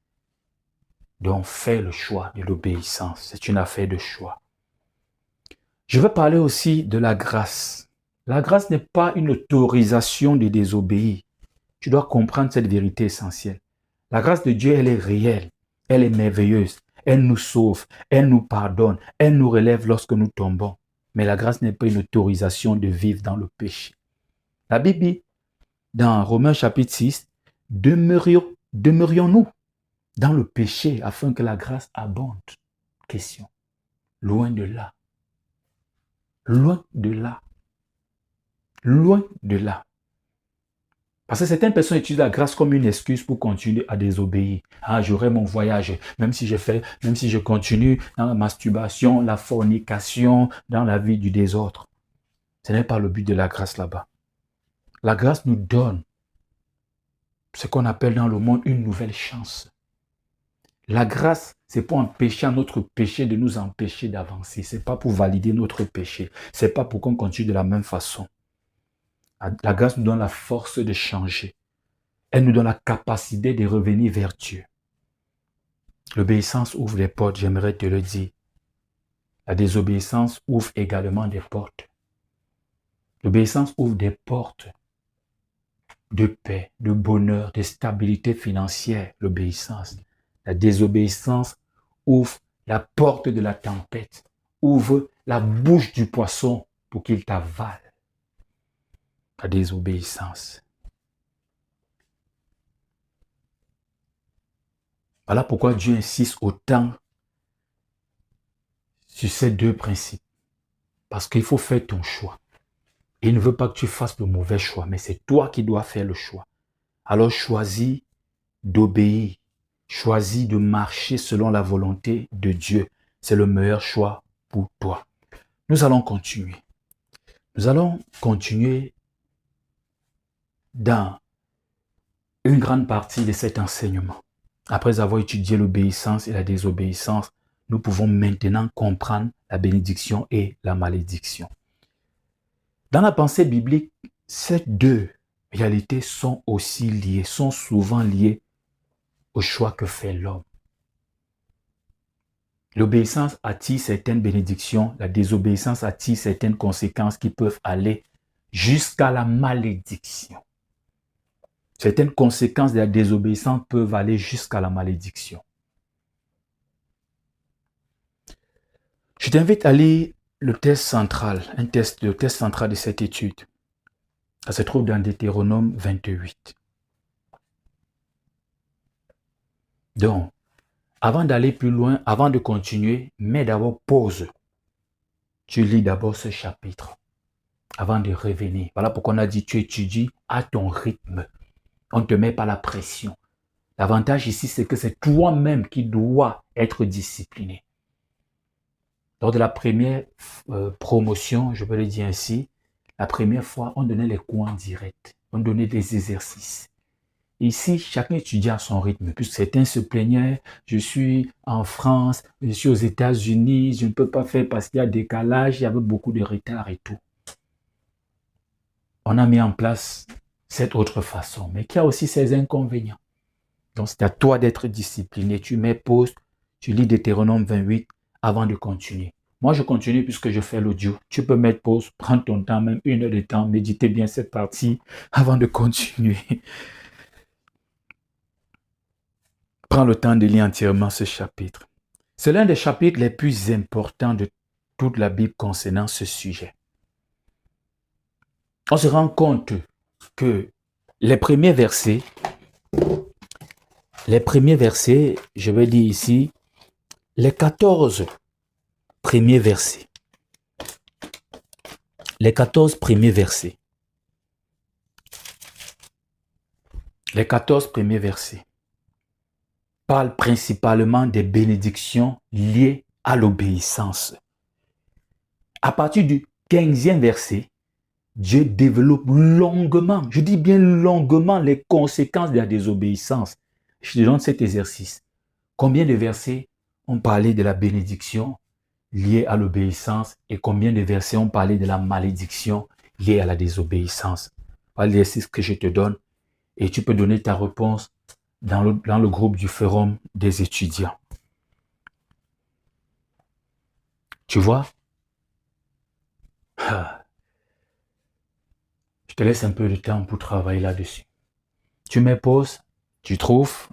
Donc, fais le choix de l'obéissance. C'est une affaire de choix. Je veux parler aussi de la grâce. La grâce n'est pas une autorisation de désobéir. Tu dois comprendre cette vérité essentielle. La grâce de Dieu, elle est réelle. Elle est merveilleuse. Elle nous sauve. Elle nous pardonne. Elle nous relève lorsque nous tombons. Mais la grâce n'est pas une autorisation de vivre dans le péché. La Bible dit, dans Romains chapitre 6, demeurions-nous dans le péché afin que la grâce abonde? Question. Loin de là. Loin de là. Loin de là. Parce que certaines personnes utilisent la grâce comme une excuse pour continuer à désobéir. Ah, j'aurai mon voyage, même si je continue dans la masturbation, la fornication, dans la vie du désordre. Ce n'est pas le but de la grâce là-bas. La grâce nous donne ce qu'on appelle dans le monde une nouvelle chance. La grâce, c'est pour empêcher notre péché de nous empêcher d'avancer. Ce n'est pas pour valider notre péché. Ce n'est pas pour qu'on continue de la même façon. La grâce nous donne la force de changer. Elle nous donne la capacité de revenir vers Dieu. L'obéissance ouvre des portes, j'aimerais te le dire. La désobéissance ouvre également des portes. L'obéissance ouvre des portes de paix, de bonheur, de stabilité financière. L'obéissance. La désobéissance ouvre la porte de la tempête, ouvre la bouche du poisson pour qu'il t'avale. La désobéissance. Voilà pourquoi Dieu insiste autant sur ces deux principes. Parce qu'il faut faire ton choix. Il ne veut pas que tu fasses le mauvais choix, mais c'est toi qui dois faire le choix. Alors choisis d'obéir. Choisis de marcher selon la volonté de Dieu. C'est le meilleur choix pour toi. Nous allons continuer. Nous allons continuer dans une grande partie de cet enseignement. Après avoir étudié l'obéissance et la désobéissance, nous pouvons maintenant comprendre la bénédiction et la malédiction. Dans la pensée biblique, ces deux réalités sont aussi liées, sont souvent liées au choix que fait l'homme. L'obéissance attire certaines bénédictions, la désobéissance attire certaines conséquences qui peuvent aller jusqu'à la malédiction. Certaines conséquences de la désobéissance peuvent aller jusqu'à la malédiction. Je t'invite à lire le texte central, le texte central de cette étude. Ça se trouve dans Deutéronome 28. Donc, avant d'aller plus loin, avant de continuer, mets d'abord pause. Tu lis d'abord ce chapitre avant de revenir. Voilà pourquoi on a dit tu étudies à ton rythme. On ne te met pas la pression. L'avantage ici, c'est que c'est toi-même qui dois être discipliné. Lors de la première promotion, je peux le dire ainsi, la première fois, on donnait les cours en direct. On donnait des exercices. Ici, chacun étudiait à son rythme. Puisque certains se plaignaient, je suis en France, je suis aux États-Unis, je ne peux pas faire parce qu'il y a décalage, il y avait beaucoup de retard et tout. On a mis en place cette autre façon, mais qui a aussi ses inconvénients. Donc, c'est à toi d'être discipliné. Tu mets pause, tu lis Deutéronome 28 avant de continuer. Moi, je continue puisque je fais l'audio. Tu peux mettre pause, prendre ton temps, même 1 heure de temps, méditer bien cette partie avant de continuer. Prends le temps de lire entièrement ce chapitre. C'est l'un des chapitres les plus importants de toute la Bible concernant ce sujet. On se rend compte que les premiers versets, je vais dire ici, les 14 premiers versets. Les 14 premiers versets. Les 14 premiers versets parlent principalement des bénédictions liées à l'obéissance. À partir du 15e verset, Dieu développe longuement, je dis bien longuement, les conséquences de la désobéissance. Je te donne cet exercice. Combien de versets ont parlé de la bénédiction liée à l'obéissance et combien de versets ont parlé de la malédiction liée à la désobéissance? Voilà l'exercice que je te donne et tu peux donner ta réponse dans le groupe du forum des étudiants. Tu vois? Je te laisse un peu de temps pour travailler là-dessus. Tu mets pause, tu trouves,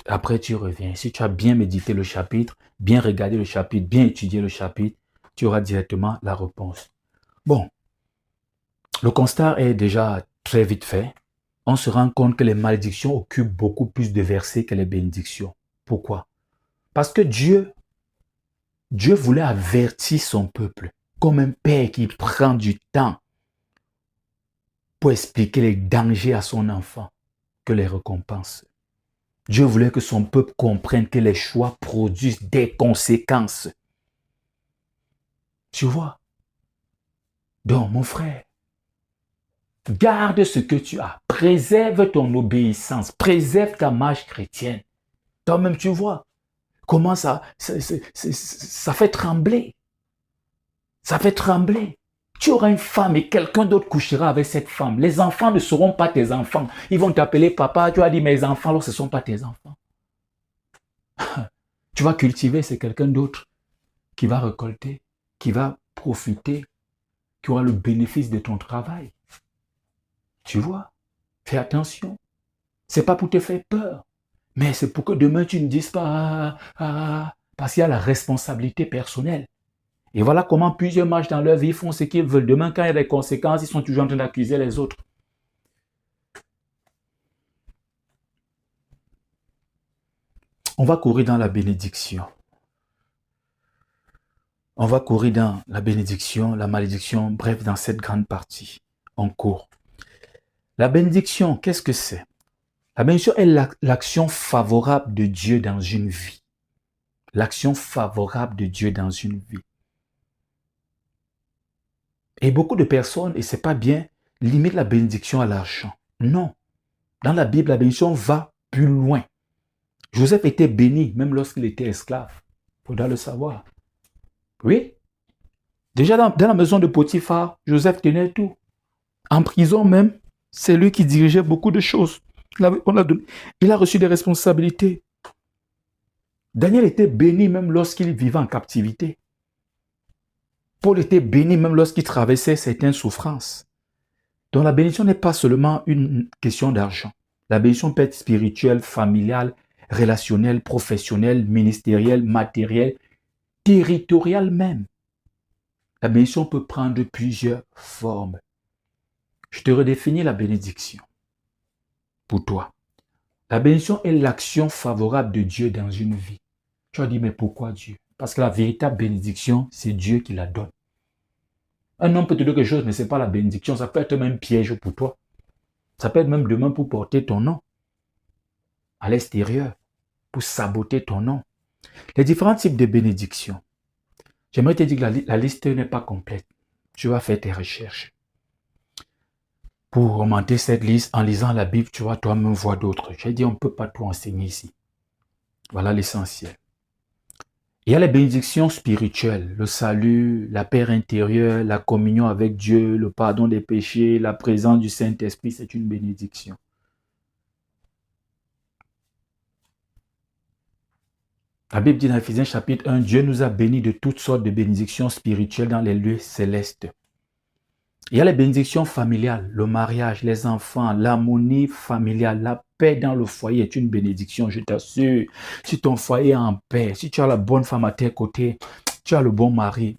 après tu reviens. Si tu as bien médité le chapitre, bien regardé le chapitre, bien étudié le chapitre, tu auras directement la réponse. Bon, le constat est déjà très vite fait. On se rend compte que les malédictions occupent beaucoup plus de versets que les bénédictions. Pourquoi? Parce que Dieu voulait avertir son peuple, comme un père qui prend du temps pour expliquer les dangers à son enfant que les récompenses. Dieu voulait que son peuple comprenne que les choix produisent des conséquences. Tu vois? Donc, mon frère, garde ce que tu as. Préserve ton obéissance. Préserve ta marche chrétienne. Toi-même, tu vois comment ça fait trembler. Ça fait trembler. Tu auras une femme et quelqu'un d'autre couchera avec cette femme. Les enfants ne seront pas tes enfants. Ils vont t'appeler papa. Tu vas dire mes enfants, alors ce ne sont pas tes enfants. Tu vas cultiver, c'est quelqu'un d'autre qui va récolter, qui va profiter, qui aura le bénéfice de ton travail. Tu vois? Fais attention. Ce n'est pas pour te faire peur, mais c'est pour que demain tu ne dises pas parce qu'il y a la responsabilité personnelle. Et voilà comment plusieurs marchent dans leur vie, font ce qu'ils veulent. Demain, quand il y a des conséquences, ils sont toujours en train d'accuser les autres. On va courir dans la bénédiction. On va courir dans la bénédiction, la malédiction, bref, dans cette grande partie. On court. La bénédiction, qu'est-ce que c'est? La bénédiction est l'action favorable de Dieu dans une vie. L'action favorable de Dieu dans une vie. Et beaucoup de personnes, et c'est pas bien, limitent la bénédiction à l'argent. Non. Dans la Bible, la bénédiction va plus loin. Joseph était béni, même lorsqu'il était esclave. Il faudra le savoir. Oui. Déjà dans la maison de Potiphar, Joseph tenait tout. En prison même, c'est lui qui dirigeait beaucoup de choses. Il a reçu des responsabilités. Daniel était béni même lorsqu'il vivait en captivité. Paul était béni même lorsqu'il traversait certaines souffrances. Donc la bénédiction n'est pas seulement une question d'argent. La bénédiction peut être spirituelle, familiale, relationnelle, professionnelle, ministérielle, matérielle, territoriale même. La bénédiction peut prendre plusieurs formes. Je te redéfinis la bénédiction pour toi. La bénédiction est l'action favorable de Dieu dans une vie. Tu vas dire, mais pourquoi Dieu? Parce que la véritable bénédiction, c'est Dieu qui la donne. Un homme peut te dire quelque chose, mais ce n'est pas la bénédiction. Ça peut être même piège pour toi. Ça peut être même demain pour porter ton nom à l'extérieur, pour saboter ton nom. Les différents types de bénédictions. J'aimerais te dire que la liste n'est pas complète. Tu vas faire tes recherches. Pour augmenter cette liste, en lisant la Bible, tu vas toi-même voir d'autres. J'ai dit, on ne peut pas tout enseigner ici. Voilà l'essentiel. Il y a les bénédictions spirituelles, le salut, la paix intérieure, la communion avec Dieu, le pardon des péchés, la présence du Saint-Esprit, c'est une bénédiction. La Bible dit dans Éphésiens chapitre 1, Dieu nous a bénis de toutes sortes de bénédictions spirituelles dans les lieux célestes. Il y a les bénédictions familiales, le mariage, les enfants, l'harmonie familiale, la paix dans le foyer est une bénédiction, je t'assure. Si ton foyer est en paix, si tu as la bonne femme à tes côtés, tu as le bon mari,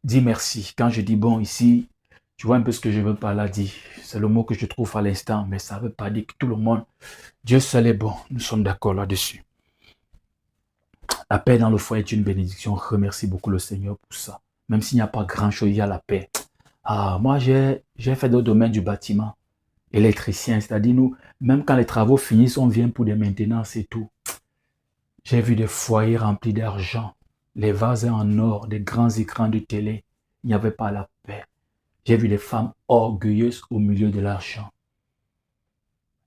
dis merci. Quand je dis bon ici, tu vois un peu ce que je veux par là dire. C'est le mot que je trouve à l'instant, mais ça ne veut pas dire que tout le monde, Dieu seul est bon. Nous sommes d'accord là-dessus. La paix dans le foyer est une bénédiction. Remercie beaucoup le Seigneur pour ça. Même s'il n'y a pas grand-chose, il y a la paix. Ah, moi, j'ai fait dans le domaine du bâtiment. Électricien, c'est-à-dire nous, même quand les travaux finissent, on vient pour des maintenances et tout. J'ai vu des foyers remplis d'argent, les vases en or, des grands écrans de télé. Il n'y avait pas la paix. J'ai vu des femmes orgueilleuses au milieu de l'argent.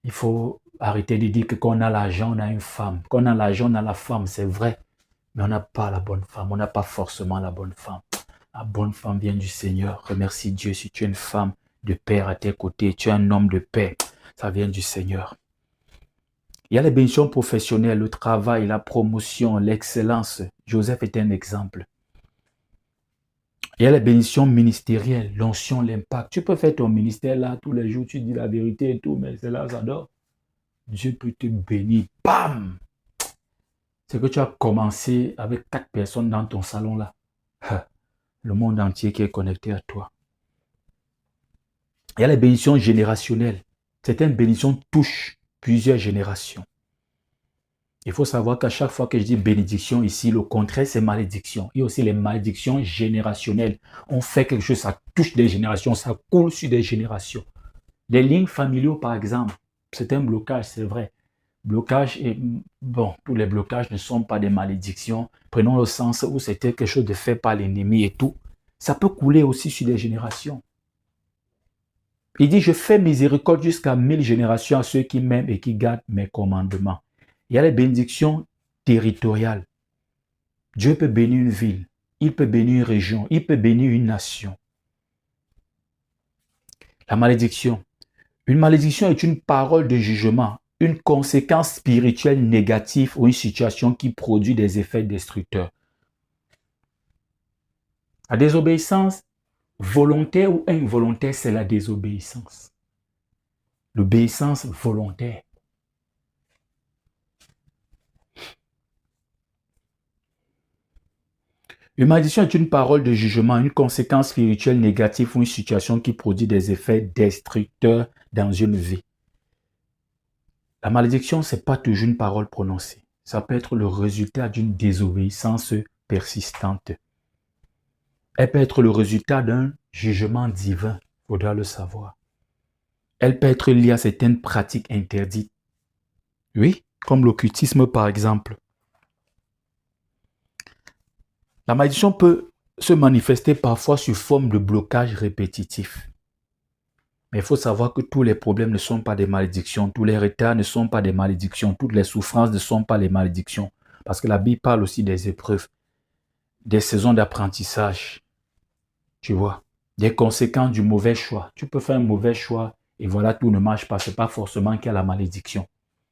Il faut arrêter de dire que quand on a l'argent, on a une femme. Quand on a l'argent, on a la femme, c'est vrai. Mais on n'a pas la bonne femme. On n'a pas forcément la bonne femme. La bonne femme vient du Seigneur. Remercie Dieu si tu es une femme de paix à tes côtés. Tu es un homme de paix. Ça vient du Seigneur. Il y a les bénédictions professionnelles, le travail, la promotion, l'excellence. Joseph est un exemple. Il y a les bénédictions ministérielles, l'onction, l'impact. Tu peux faire ton ministère là tous les jours, tu dis la vérité et tout, mais c'est là, ça dort. Dieu peut te bénir. Bam! C'est que tu as commencé avec 4 personnes dans ton salon là. Le monde entier qui est connecté à toi. Il y a les bénédictions générationnelles. Certaines bénédictions touchent plusieurs générations. Il faut savoir qu'à chaque fois que je dis bénédiction ici, le contraire c'est malédiction. Il y a aussi les malédictions générationnelles. On fait quelque chose, ça touche des générations, ça coule sur des générations. Les lignes familiaux par exemple, c'est un blocage, c'est vrai. Blocage, et bon, tous les blocages ne sont pas des malédictions. Prenons le sens où c'était quelque chose de fait par l'ennemi et tout. Ça peut couler aussi sur des générations. Il dit, je fais miséricorde jusqu'à 1000 générations à ceux qui m'aiment et qui gardent mes commandements. Il y a les bénédictions territoriales. Dieu peut bénir une ville, il peut bénir une région, il peut bénir une nation. La malédiction. Une malédiction est une parole de jugement, une conséquence spirituelle négative ou une situation qui produit des effets destructeurs. La désobéissance volontaire ou involontaire, c'est la désobéissance. L'obéissance volontaire. Une malédiction est une parole de jugement, une conséquence spirituelle négative ou une situation qui produit des effets destructeurs dans une vie. La malédiction, ce n'est pas toujours une parole prononcée. Ça peut être le résultat d'une désobéissance persistante. Elle peut être le résultat d'un jugement divin, il faudra le savoir. Elle peut être liée à certaines pratiques interdites. Oui, comme l'occultisme par exemple. La malédiction peut se manifester parfois sous forme de blocage répétitif. Mais il faut savoir que tous les problèmes ne sont pas des malédictions, tous les retards ne sont pas des malédictions, toutes les souffrances ne sont pas les malédictions. Parce que la Bible parle aussi des épreuves, des saisons d'apprentissage, tu vois, des conséquences du mauvais choix. Tu peux faire un mauvais choix et voilà, tout ne marche pas. Ce n'est pas forcément qu'il y a la malédiction.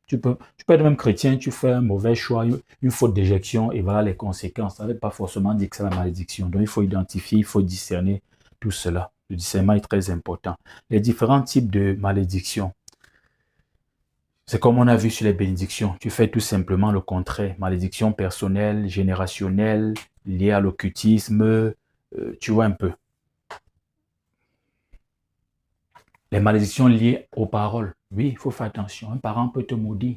Tu peux être même chrétien, tu fais un mauvais choix, une faute d'éjection et voilà les conséquences. Ça ne veut pas forcément dire que c'est la malédiction. Donc il faut identifier, il faut discerner tout cela. Le discernement est très important. Les différents types de malédictions. C'est comme on a vu sur les bénédictions. Tu fais tout simplement le contraire. Malédiction personnelle, générationnelle, liée à l'occultisme. Tu vois un peu. Les malédictions liées aux paroles. Oui, il faut faire attention. Un parent peut te maudire.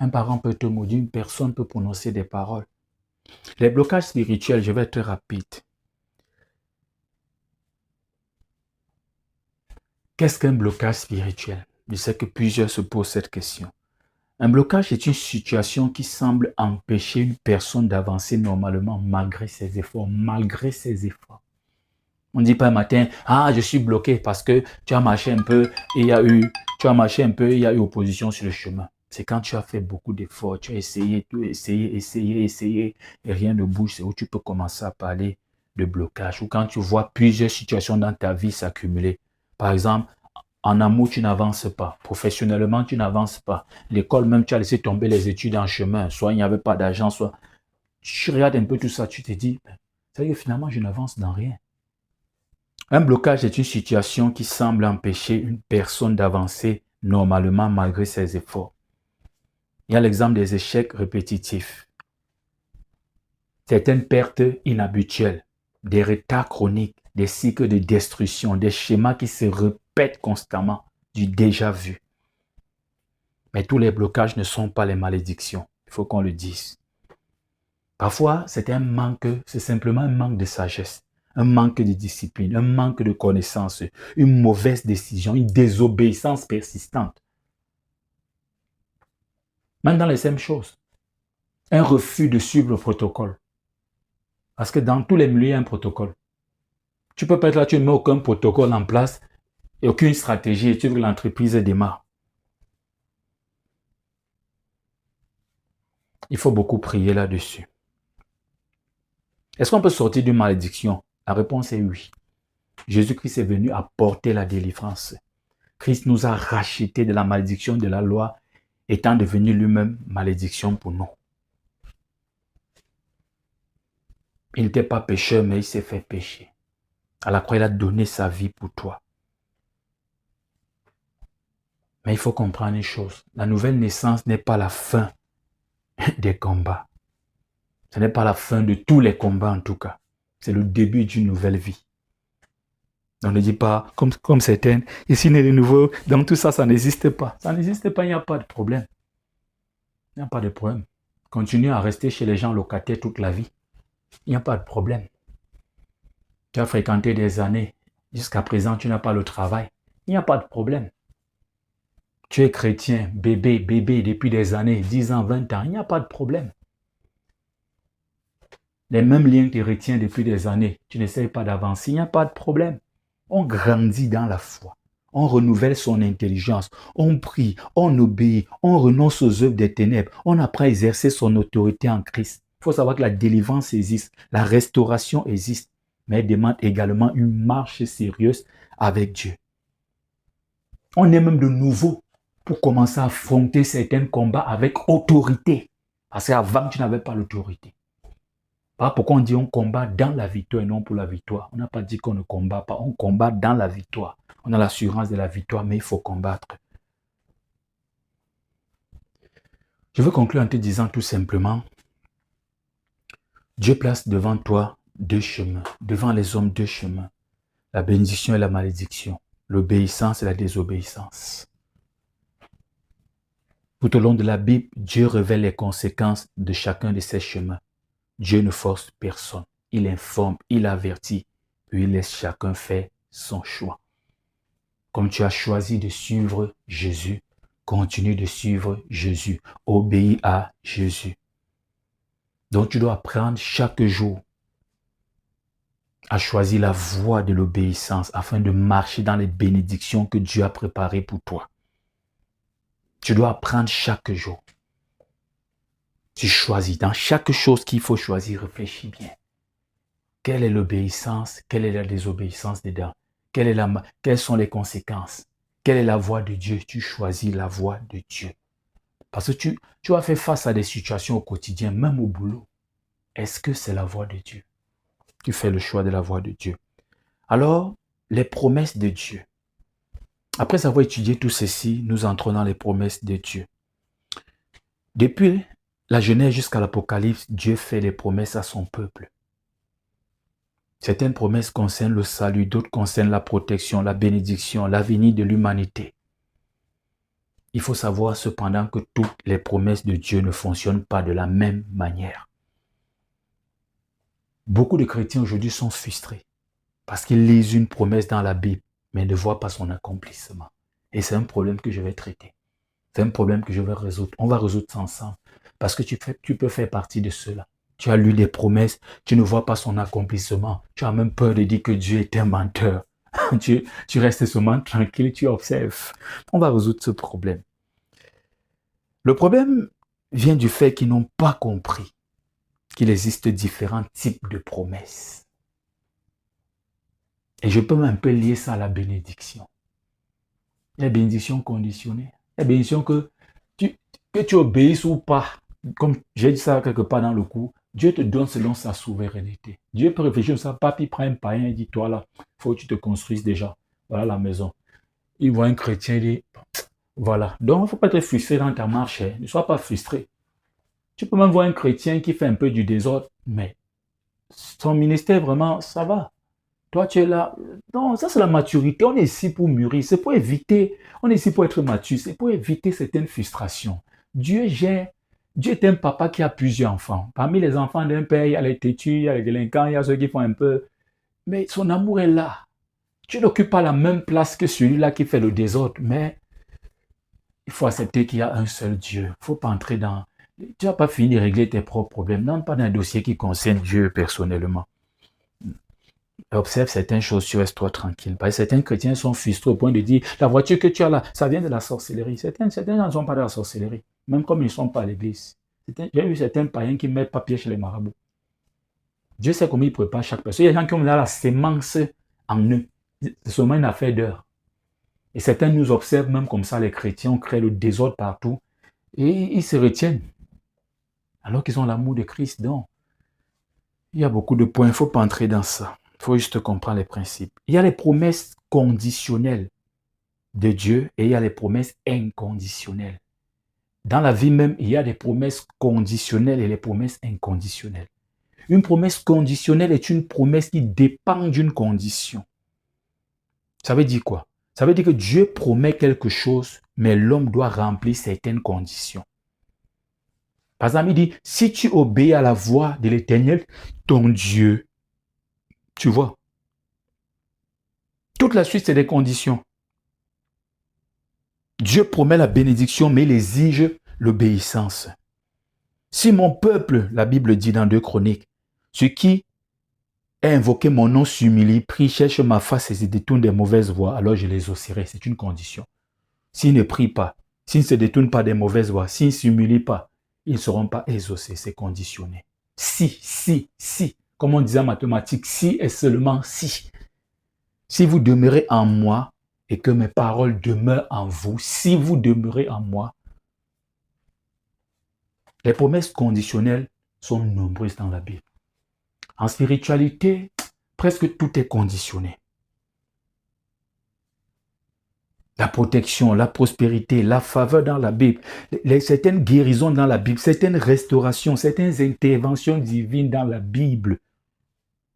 Un parent peut te maudire. Une personne peut prononcer des paroles. Les blocages spirituels, je vais être rapide. Qu'est-ce qu'un blocage spirituel? Je sais que plusieurs se posent cette question. Un blocage est une situation qui semble empêcher une personne d'avancer normalement malgré ses efforts. Malgré ses efforts. On ne dit pas un matin, ah, je suis bloqué parce que tu as marché un peu et il y a eu opposition sur le chemin. C'est quand tu as fait beaucoup d'efforts, tu as essayé, et rien ne bouge, c'est où tu peux commencer à parler de blocage. Ou quand tu vois plusieurs situations dans ta vie s'accumuler. Par exemple, en amour, tu n'avances pas. Professionnellement, tu n'avances pas. L'école, même, tu as laissé tomber les études en chemin. Soit il n'y avait pas d'argent, soit... Tu regardes un peu tout ça, tu te dis, ça veut dire que finalement, je n'avance dans rien. Un blocage est une situation qui semble empêcher une personne d'avancer normalement malgré ses efforts. Il y a l'exemple des échecs répétitifs. Certaines pertes inhabituelles, des retards chroniques, des cycles de destruction, des schémas qui se répètent constamment, du déjà vu. Mais tous les blocages ne sont pas les malédictions. Il faut qu'on le dise. Parfois, c'est simplement un manque de sagesse, un manque de discipline, un manque de connaissance, une mauvaise décision, une désobéissance persistante. Même dans les mêmes choses, un refus de suivre le protocole. Parce que dans tous les milieux, il y a un protocole. Tu peux pas être là, tu ne mets aucun protocole en place et aucune stratégie et tu veux que l'entreprise démarre. Il faut beaucoup prier là-dessus. Est-ce qu'on peut sortir d'une malédiction? La réponse est oui. Jésus-Christ est venu apporter la délivrance. Christ nous a rachetés de la malédiction de la loi, étant devenu lui-même malédiction pour nous. Il n'était pas pécheur, mais il s'est fait pécher. À la croix, il a donné sa vie pour toi. Mais il faut comprendre une chose. La nouvelle naissance n'est pas la fin des combats. Ce n'est pas la fin de tous les combats en tout cas. C'est le début d'une nouvelle vie. On ne dit pas, comme certaines, ici n'est de nouveau, dans tout ça, ça n'existe pas. Ça n'existe pas, il n'y a pas de problème. Il n'y a pas de problème. Continue à rester chez les gens locataires toute la vie. Il n'y a pas de problème. Tu as fréquenté des années. Jusqu'à présent, tu n'as pas le travail. Il n'y a pas de problème. Tu es chrétien, bébé, depuis des années, 10 ans, 20 ans. Il n'y a pas de problème. Les mêmes liens que tu retiens depuis des années. Tu n'essayes pas d'avancer. Il n'y a pas de problème. On grandit dans la foi. On renouvelle son intelligence. On prie, on obéit, on renonce aux œuvres des ténèbres. On apprend à exercer son autorité en Christ. Il faut savoir que la délivrance existe, la restauration existe, mais elle demande également une marche sérieuse avec Dieu. On est même de nouveau pour commencer à affronter certains combats avec autorité. Parce qu'avant, tu n'avais pas l'autorité. Pourquoi on dit on combat dans la victoire et non pour la victoire? On n'a pas dit qu'on ne combat pas, on combat dans la victoire. On a l'assurance de la victoire, mais il faut combattre. Je veux conclure en te disant tout simplement, Dieu place devant toi deux chemins, devant les hommes deux chemins, la bénédiction et la malédiction, l'obéissance et la désobéissance. Tout au long de la Bible, Dieu révèle les conséquences de chacun de ces chemins. Dieu ne force personne. Il informe, il avertit, puis il laisse chacun faire son choix. Comme tu as choisi de suivre Jésus, continue de suivre Jésus. Obéis à Jésus. Donc tu dois apprendre chaque jour à choisir la voie de l'obéissance afin de marcher dans les bénédictions que Dieu a préparées pour toi. Tu dois apprendre chaque jour. Tu choisis. Dans chaque chose qu'il faut choisir, réfléchis bien. Quelle est l'obéissance? Quelle est la désobéissance dedans? Quelles sont les conséquences? Quelle est la voie de Dieu? Tu choisis la voie de Dieu. Parce que tu vas faire face à des situations au quotidien, même au boulot. Est-ce que c'est la voie de Dieu? Tu fais le choix de la voie de Dieu. Alors, les promesses de Dieu. Après avoir étudié tout ceci, nous entrons dans les promesses de Dieu. Depuis la Genèse jusqu'à l'Apocalypse, Dieu fait des promesses à son peuple. Certaines promesses concernent le salut, d'autres concernent la protection, la bénédiction, l'avenir de l'humanité. Il faut savoir cependant que toutes les promesses de Dieu ne fonctionnent pas de la même manière. Beaucoup de chrétiens aujourd'hui sont frustrés parce qu'ils lisent une promesse dans la Bible, mais ne voient pas son accomplissement. Et c'est un problème que je vais traiter. C'est un problème que je vais résoudre. On va résoudre ça ensemble. Parce que tu peux faire partie de cela. Tu as lu des promesses, tu ne vois pas son accomplissement. Tu as même peur de dire que Dieu est un menteur. tu restes seulement tranquille, tu observes. On va résoudre ce problème. Le problème vient du fait qu'ils n'ont pas compris qu'il existe différents types de promesses. Et je peux un peu lier ça à la bénédiction. Il y a la bénédiction conditionnée. La bénédiction que tu obéisses ou pas. Comme j'ai dit ça quelque part dans le cours, Dieu te donne selon sa souveraineté. Dieu peut réfléchir ça, papi prend un païen et dit, toi là, il faut que tu te construises déjà. Voilà la maison. Il voit un chrétien, il dit, voilà. Donc, il ne faut pas être frustré dans ta marche. Ne sois pas frustré. Tu peux même voir un chrétien qui fait un peu du désordre, mais son ministère, vraiment, ça va. Toi, tu es là. Non, ça, c'est la maturité. On est ici pour mûrir. C'est pour éviter. On est ici pour être mature. C'est pour éviter certaines frustrations. Dieu est un papa qui a plusieurs enfants. Parmi les enfants d'un père, il y a les têtus, il y a les délinquants, il y a ceux qui font un peu. Mais son amour est là. Tu n'occupes pas la même place que celui-là qui fait le désordre. Mais il faut accepter qu'il y a un seul Dieu. Il ne faut pas entrer dans. Tu n'as pas fini de régler tes propres problèmes. Non, pas dans un dossier qui concerne Dieu personnellement. Observe certaines choses, tu restes toi tranquille. Parce que certains chrétiens sont frustrés au point de dire, la voiture que tu as là, ça vient de la sorcellerie. Certains gens ne sont pas de la sorcellerie, même comme ils ne sont pas à l'église. J'ai vu certains païens qui mettent papier chez les marabouts. Dieu sait comment il prépare chaque personne. Il y a des gens qui ont là la sémence en eux. C'est seulement une affaire d'heure. Et certains nous observent même comme ça, les chrétiens, on crée le désordre partout. Et ils se retiennent. Alors qu'ils ont l'amour de Christ. Donc, il y a beaucoup de points, il ne faut pas entrer dans ça. Il faut juste comprendre les principes. Il y a les promesses conditionnelles de Dieu et il y a les promesses inconditionnelles. Dans la vie même, il y a des promesses conditionnelles et les promesses inconditionnelles. Une promesse conditionnelle est une promesse qui dépend d'une condition. Ça veut dire quoi? Ça veut dire que Dieu promet quelque chose, mais l'homme doit remplir certaines conditions. Par exemple, il dit, si tu obéis à la voix de l'Éternel, ton Dieu, tu vois, toute la suite, c'est des conditions. Dieu promet la bénédiction, mais il exige l'obéissance. Si mon peuple, la Bible dit dans 2 Chroniques, ceux qui a invoqué mon nom s'humilie, prie, cherche ma face et se détourne des mauvaises voies, alors je les exaucerai. C'est une condition. S'ils ne prient pas, s'ils ne se détournent pas des mauvaises voies, s'ils ne s'humilient pas, ils ne seront pas exaucés. C'est conditionné. Si. Comme on disait en mathématiques, si et seulement si. Si vous demeurez en moi et que mes paroles demeurent en vous, si vous demeurez en moi, les promesses conditionnelles sont nombreuses dans la Bible. En spiritualité, presque tout est conditionné. La protection, la prospérité, la faveur dans la Bible, certaines guérisons dans la Bible, certaines restaurations, certaines interventions divines dans la Bible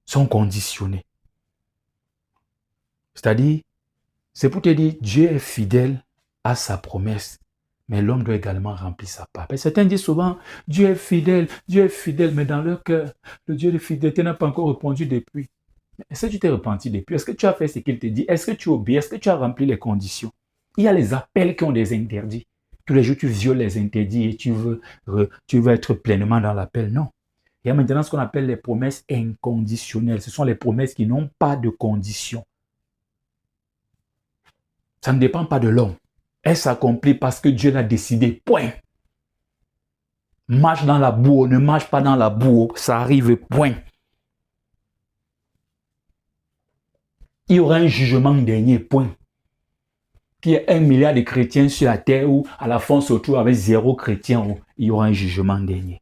sont conditionnées. C'est-à-dire, c'est pour te dire, Dieu est fidèle à sa promesse, mais l'homme doit également remplir sa part. Certains disent souvent, Dieu est fidèle, mais dans leur cœur, le Dieu de fidélité n'a pas encore répondu depuis. Est-ce que tu t'es repenti depuis? Est-ce que tu as fait ce qu'il te dit? Est-ce que tu obéis? Est-ce que tu as rempli les conditions? Il y a les appels qui ont des interdits. Tous les jours, tu violes les interdits et tu veux être pleinement dans l'appel. Non. Il y a maintenant ce qu'on appelle les promesses inconditionnelles. Ce sont les promesses qui n'ont pas de conditions. Ça ne dépend pas de l'homme. Elle s'accomplit parce que Dieu l'a décidé. Point. Marche dans la boue, ne marche pas dans la boue. Ça arrive. Point. Il y aura un jugement dernier. Point. Qu'il y ait 1 milliard de chrétiens sur la terre ou à la fin on se retrouve avec 0 chrétien, il y aura un jugement dernier.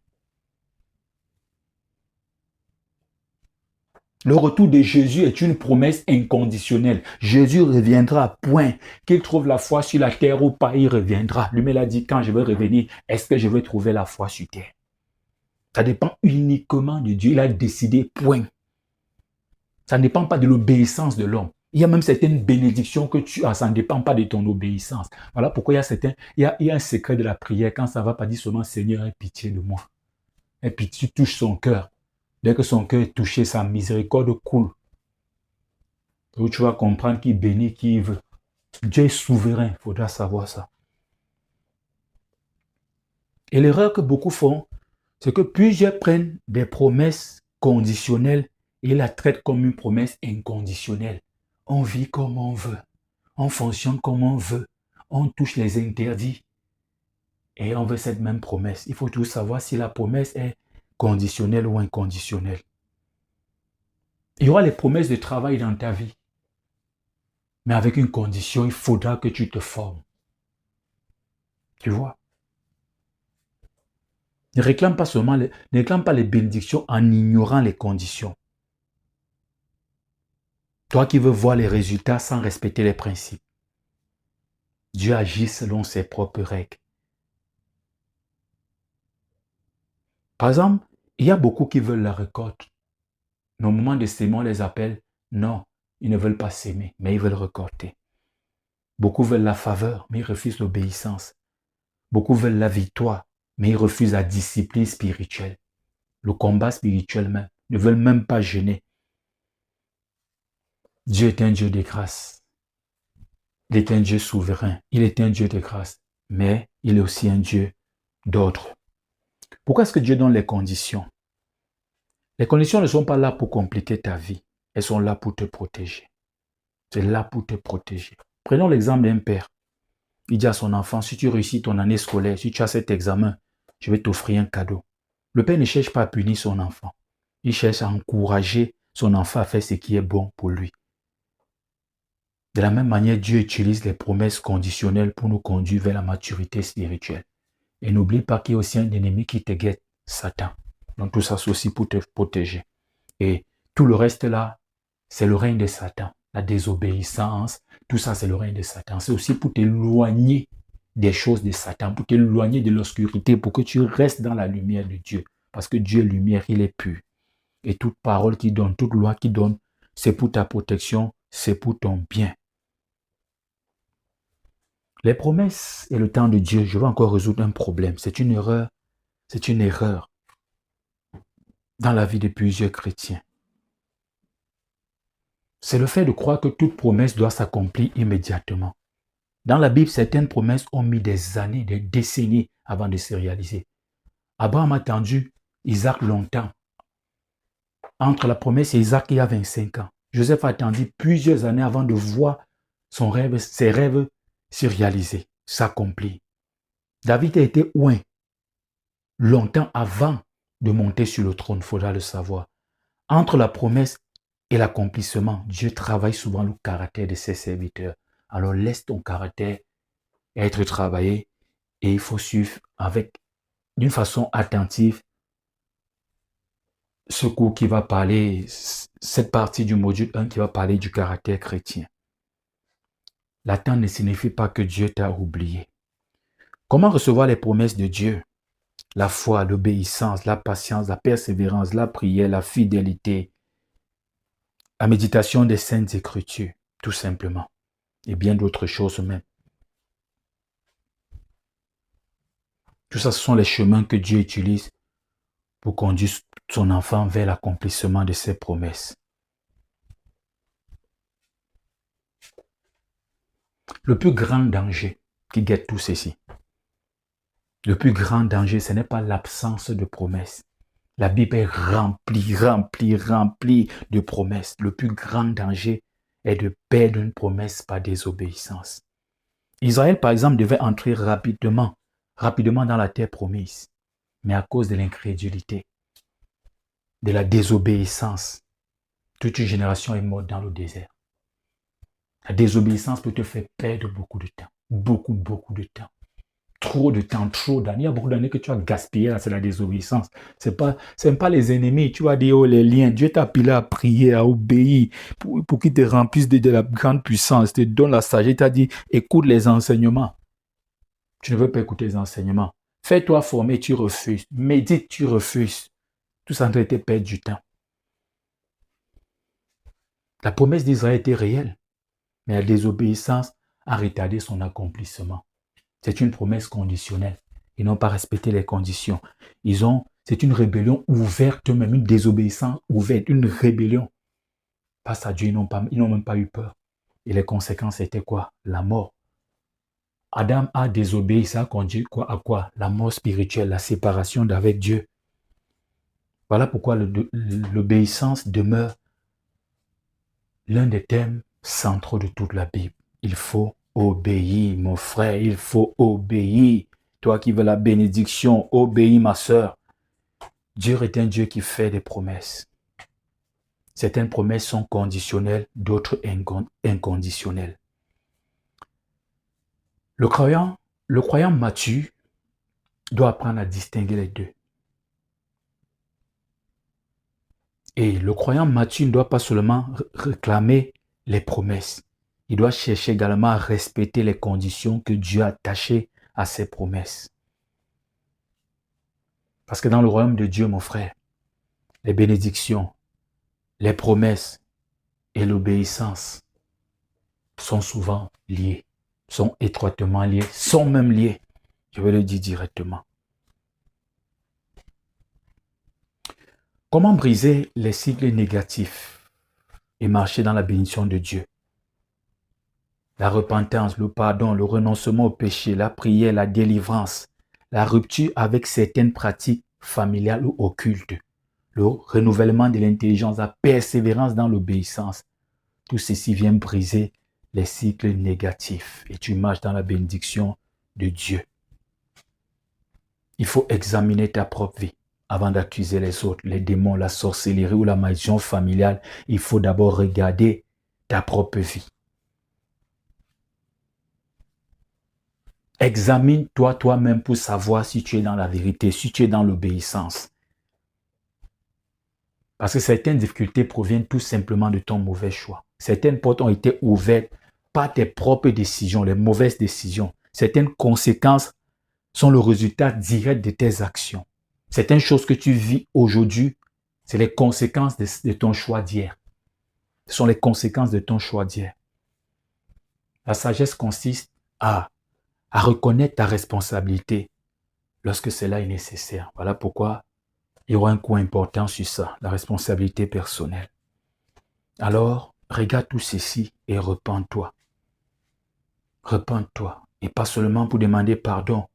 Le retour de Jésus est une promesse inconditionnelle. Jésus reviendra, point. Qu'il trouve la foi sur la terre ou pas, il reviendra. Lui-même a dit, quand je vais revenir, est-ce que je vais trouver la foi sur terre? Ça dépend uniquement de Dieu. Il a décidé, point. Ça ne dépend pas de l'obéissance de l'homme. Il y a même certaines bénédictions que tu as, ça ne dépend pas de ton obéissance. Voilà pourquoi il y a un secret de la prière. Quand ça ne va pas, dire seulement, Seigneur, aie pitié de moi. Et puis tu touches son cœur. Dès que son cœur est touché, sa miséricorde coule. Donc tu vas comprendre qu'il bénit qui veut. Dieu est souverain, il faudra savoir ça. Et l'erreur que beaucoup font, c'est que plusieurs prennent des promesses conditionnelles et la traitent comme une promesse inconditionnelle. On vit comme on veut, on fonctionne comme on veut, on touche les interdits et on veut cette même promesse. Il faut toujours savoir si la promesse est conditionnelle ou inconditionnelle. Il y aura les promesses de travail dans ta vie. Mais avec une condition, il faudra que tu te formes. Tu vois? Ne réclame pas les bénédictions en ignorant les conditions. Toi qui veux voir les résultats sans respecter les principes. Dieu agit selon ses propres règles. Par exemple, il y a beaucoup qui veulent la récolte. Mais au moment de s'aimer, on les appelle, non, ils ne veulent pas s'aimer, mais ils veulent récolter. Beaucoup veulent la faveur, mais ils refusent l'obéissance. Beaucoup veulent la victoire, mais ils refusent la discipline spirituelle. Le combat spirituel même. Ils ne veulent même pas jeûner. Dieu est un Dieu de grâce. Il est un Dieu souverain. Il est un Dieu de grâce. Mais il est aussi un Dieu d'ordre. Pourquoi est-ce que Dieu donne les conditions? Les conditions ne sont pas là pour compliquer ta vie. Elles sont là pour te protéger. C'est là pour te protéger. Prenons l'exemple d'un père. Il dit à son enfant, si tu réussis ton année scolaire, si tu as cet examen, je vais t'offrir un cadeau. Le père ne cherche pas à punir son enfant. Il cherche à encourager son enfant à faire ce qui est bon pour lui. De la même manière, Dieu utilise les promesses conditionnelles pour nous conduire vers la maturité spirituelle. Et n'oublie pas qu'il y a aussi un ennemi qui te guette, Satan. Donc tout ça, c'est aussi pour te protéger. Et tout le reste là, c'est le règne de Satan. La désobéissance, tout ça, c'est le règne de Satan. C'est aussi pour t'éloigner des choses de Satan, pour t'éloigner de l'obscurité, pour que tu restes dans la lumière de Dieu. Parce que Dieu est lumière, il est pur. Et toute parole qu'il donne, toute loi qu'il donne, c'est pour ta protection, c'est pour ton bien. Les promesses et le temps de Dieu, je vais encore résoudre un problème. C'est une erreur dans la vie de plusieurs chrétiens. C'est le fait de croire que toute promesse doit s'accomplir immédiatement. Dans la Bible, certaines promesses ont mis des années, des décennies avant de se réaliser. Abraham a attendu Isaac longtemps. Entre la promesse et Isaac, il y a 25 ans. Joseph a attendu plusieurs années avant de voir ses rêves se réaliser, s'accomplir. David a été oint longtemps avant de monter sur le trône, il faudra le savoir. Entre la promesse et l'accomplissement, Dieu travaille souvent le caractère de ses serviteurs. Alors laisse ton caractère être travaillé et il faut suivre d'une façon attentive ce cours qui va parler, cette partie du module 1 qui va parler du caractère chrétien. L'attente ne signifie pas que Dieu t'a oublié. Comment recevoir les promesses de Dieu? La foi, l'obéissance, la patience, la persévérance, la prière, la fidélité, la méditation des saintes écritures, tout simplement. Et bien d'autres choses même. Tout ça, ce sont les chemins que Dieu utilise pour conduire son enfant vers l'accomplissement de ses promesses. Le plus grand danger qui guette tout ceci, le plus grand danger, ce n'est pas l'absence de promesses. La Bible est remplie de promesses. Le plus grand danger est de perdre une promesse par désobéissance. Israël, par exemple, devait entrer rapidement dans la terre promise. Mais à cause de l'incrédulité, de la désobéissance, toute une génération est morte dans le désert. La désobéissance peut te faire perdre beaucoup de temps. Beaucoup de temps. trop de temps, trop d'années. Il y a beaucoup d'années que tu as gaspillé, là, c'est la désobéissance. C'est même pas les ennemis. Tu vas dire, oh, les liens. Dieu t'a appelé à prier, à obéir, pour qu'il te remplisse de la grande puissance, te donne la sagesse. Il t'a dit, écoute les enseignements. Tu ne veux pas écouter les enseignements. Fais-toi former, tu refuses. Médite, tu refuses. Tout ça en train de te perdre du temps. La promesse d'Israël était réelle, mais la désobéissance a retardé son accomplissement. C'est une promesse conditionnelle. Ils n'ont pas respecté les conditions. C'est une rébellion ouverte, même une désobéissance ouverte, une rébellion. Face à Dieu, ils n'ont même pas eu peur. Et les conséquences étaient quoi? La mort. Adam a désobéi, ça a conduit à quoi? La mort spirituelle, la séparation d'avec Dieu. Voilà pourquoi l'obéissance demeure l'un des thèmes centraux de toute la Bible. Il faut obéir, mon frère, il faut obéir. Toi qui veux la bénédiction, obéis, ma sœur. Dieu est un Dieu qui fait des promesses. Certaines promesses sont conditionnelles, d'autres inconditionnelles. Le croyant mature doit apprendre à distinguer les deux. Et le croyant mature ne doit pas seulement réclamer les promesses. Il doit chercher également à respecter les conditions que Dieu a attachées à ses promesses. Parce que dans le royaume de Dieu, mon frère, les bénédictions, les promesses et l'obéissance sont souvent liées, sont étroitement liées, sont même liées. Je vais le dire directement. Comment briser les cycles négatifs et marcher dans la bénédiction de Dieu? La repentance, le pardon, le renoncement au péché, la prière, la délivrance, la rupture avec certaines pratiques familiales ou occultes, le renouvellement de l'intelligence, la persévérance dans l'obéissance. Tout ceci vient briser les cycles négatifs et tu marches dans la bénédiction de Dieu. Il faut examiner ta propre vie avant d'accuser les autres, les démons, la sorcellerie ou la malédiction familiale. Il faut d'abord regarder ta propre vie. Examine-toi toi-même pour savoir si tu es dans la vérité, si tu es dans l'obéissance. Parce que certaines difficultés proviennent tout simplement de ton mauvais choix. Certaines portes ont été ouvertes par tes propres décisions, les mauvaises décisions. Certaines conséquences sont le résultat direct de tes actions. Certaines choses que tu vis aujourd'hui, c'est les conséquences de ton choix d'hier. Ce sont les conséquences de ton choix d'hier. La sagesse consiste à reconnaître ta responsabilité lorsque cela est nécessaire. Voilà pourquoi il y aura un coup important sur ça, la responsabilité personnelle. Alors, regarde tout ceci et repens-toi. Repens-toi. Et pas seulement pour demander pardon,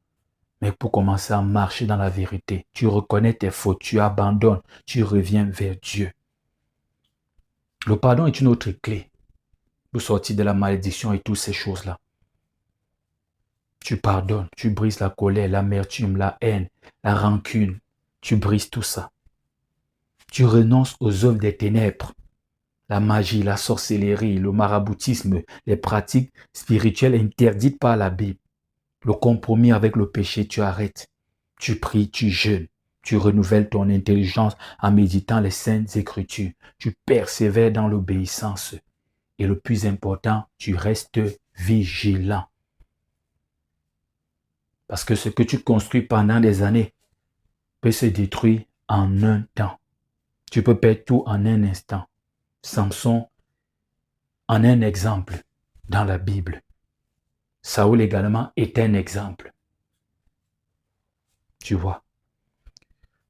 mais pour commencer à marcher dans la vérité. Tu reconnais tes fautes, tu abandonnes, tu reviens vers Dieu. Le pardon est une autre clé pour sortir de la malédiction et toutes ces choses-là. Tu pardonnes, tu brises la colère, l'amertume, la haine, la rancune. Tu brises tout ça. Tu renonces aux œuvres des ténèbres, la magie, la sorcellerie, le maraboutisme, les pratiques spirituelles interdites par la Bible. Le compromis avec le péché, tu arrêtes. Tu pries, tu jeûnes. Tu renouvelles ton intelligence en méditant les saintes écritures. Tu persévères dans l'obéissance. Et le plus important, tu restes vigilant. Parce que ce que tu construis pendant des années peut se détruire en un temps. Tu peux perdre tout en un instant. Samson en un exemple dans la Bible. Saoul également est un exemple. Tu vois.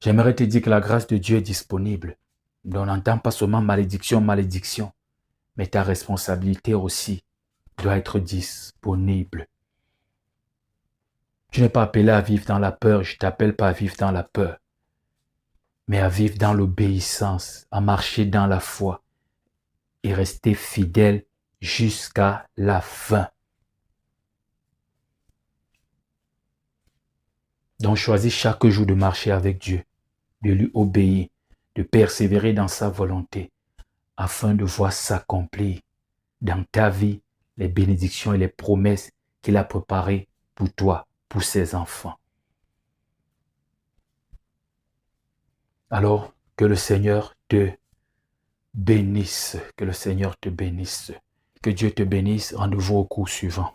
J'aimerais te dire que la grâce de Dieu est disponible. On n'entend pas seulement malédiction, malédiction, mais ta responsabilité aussi doit être disponible. Tu n'es pas appelé à vivre dans la peur, je ne t'appelle pas à vivre dans la peur, mais à vivre dans l'obéissance, à marcher dans la foi et rester fidèle jusqu'à la fin. Donc choisis chaque jour de marcher avec Dieu, de lui obéir, de persévérer dans sa volonté, afin de voir s'accomplir dans ta vie les bénédictions et les promesses qu'il a préparées pour toi pour ses enfants. Alors, que le Seigneur te bénisse, que le Seigneur te bénisse, que Dieu te bénisse. Rendez-vous au cours suivant.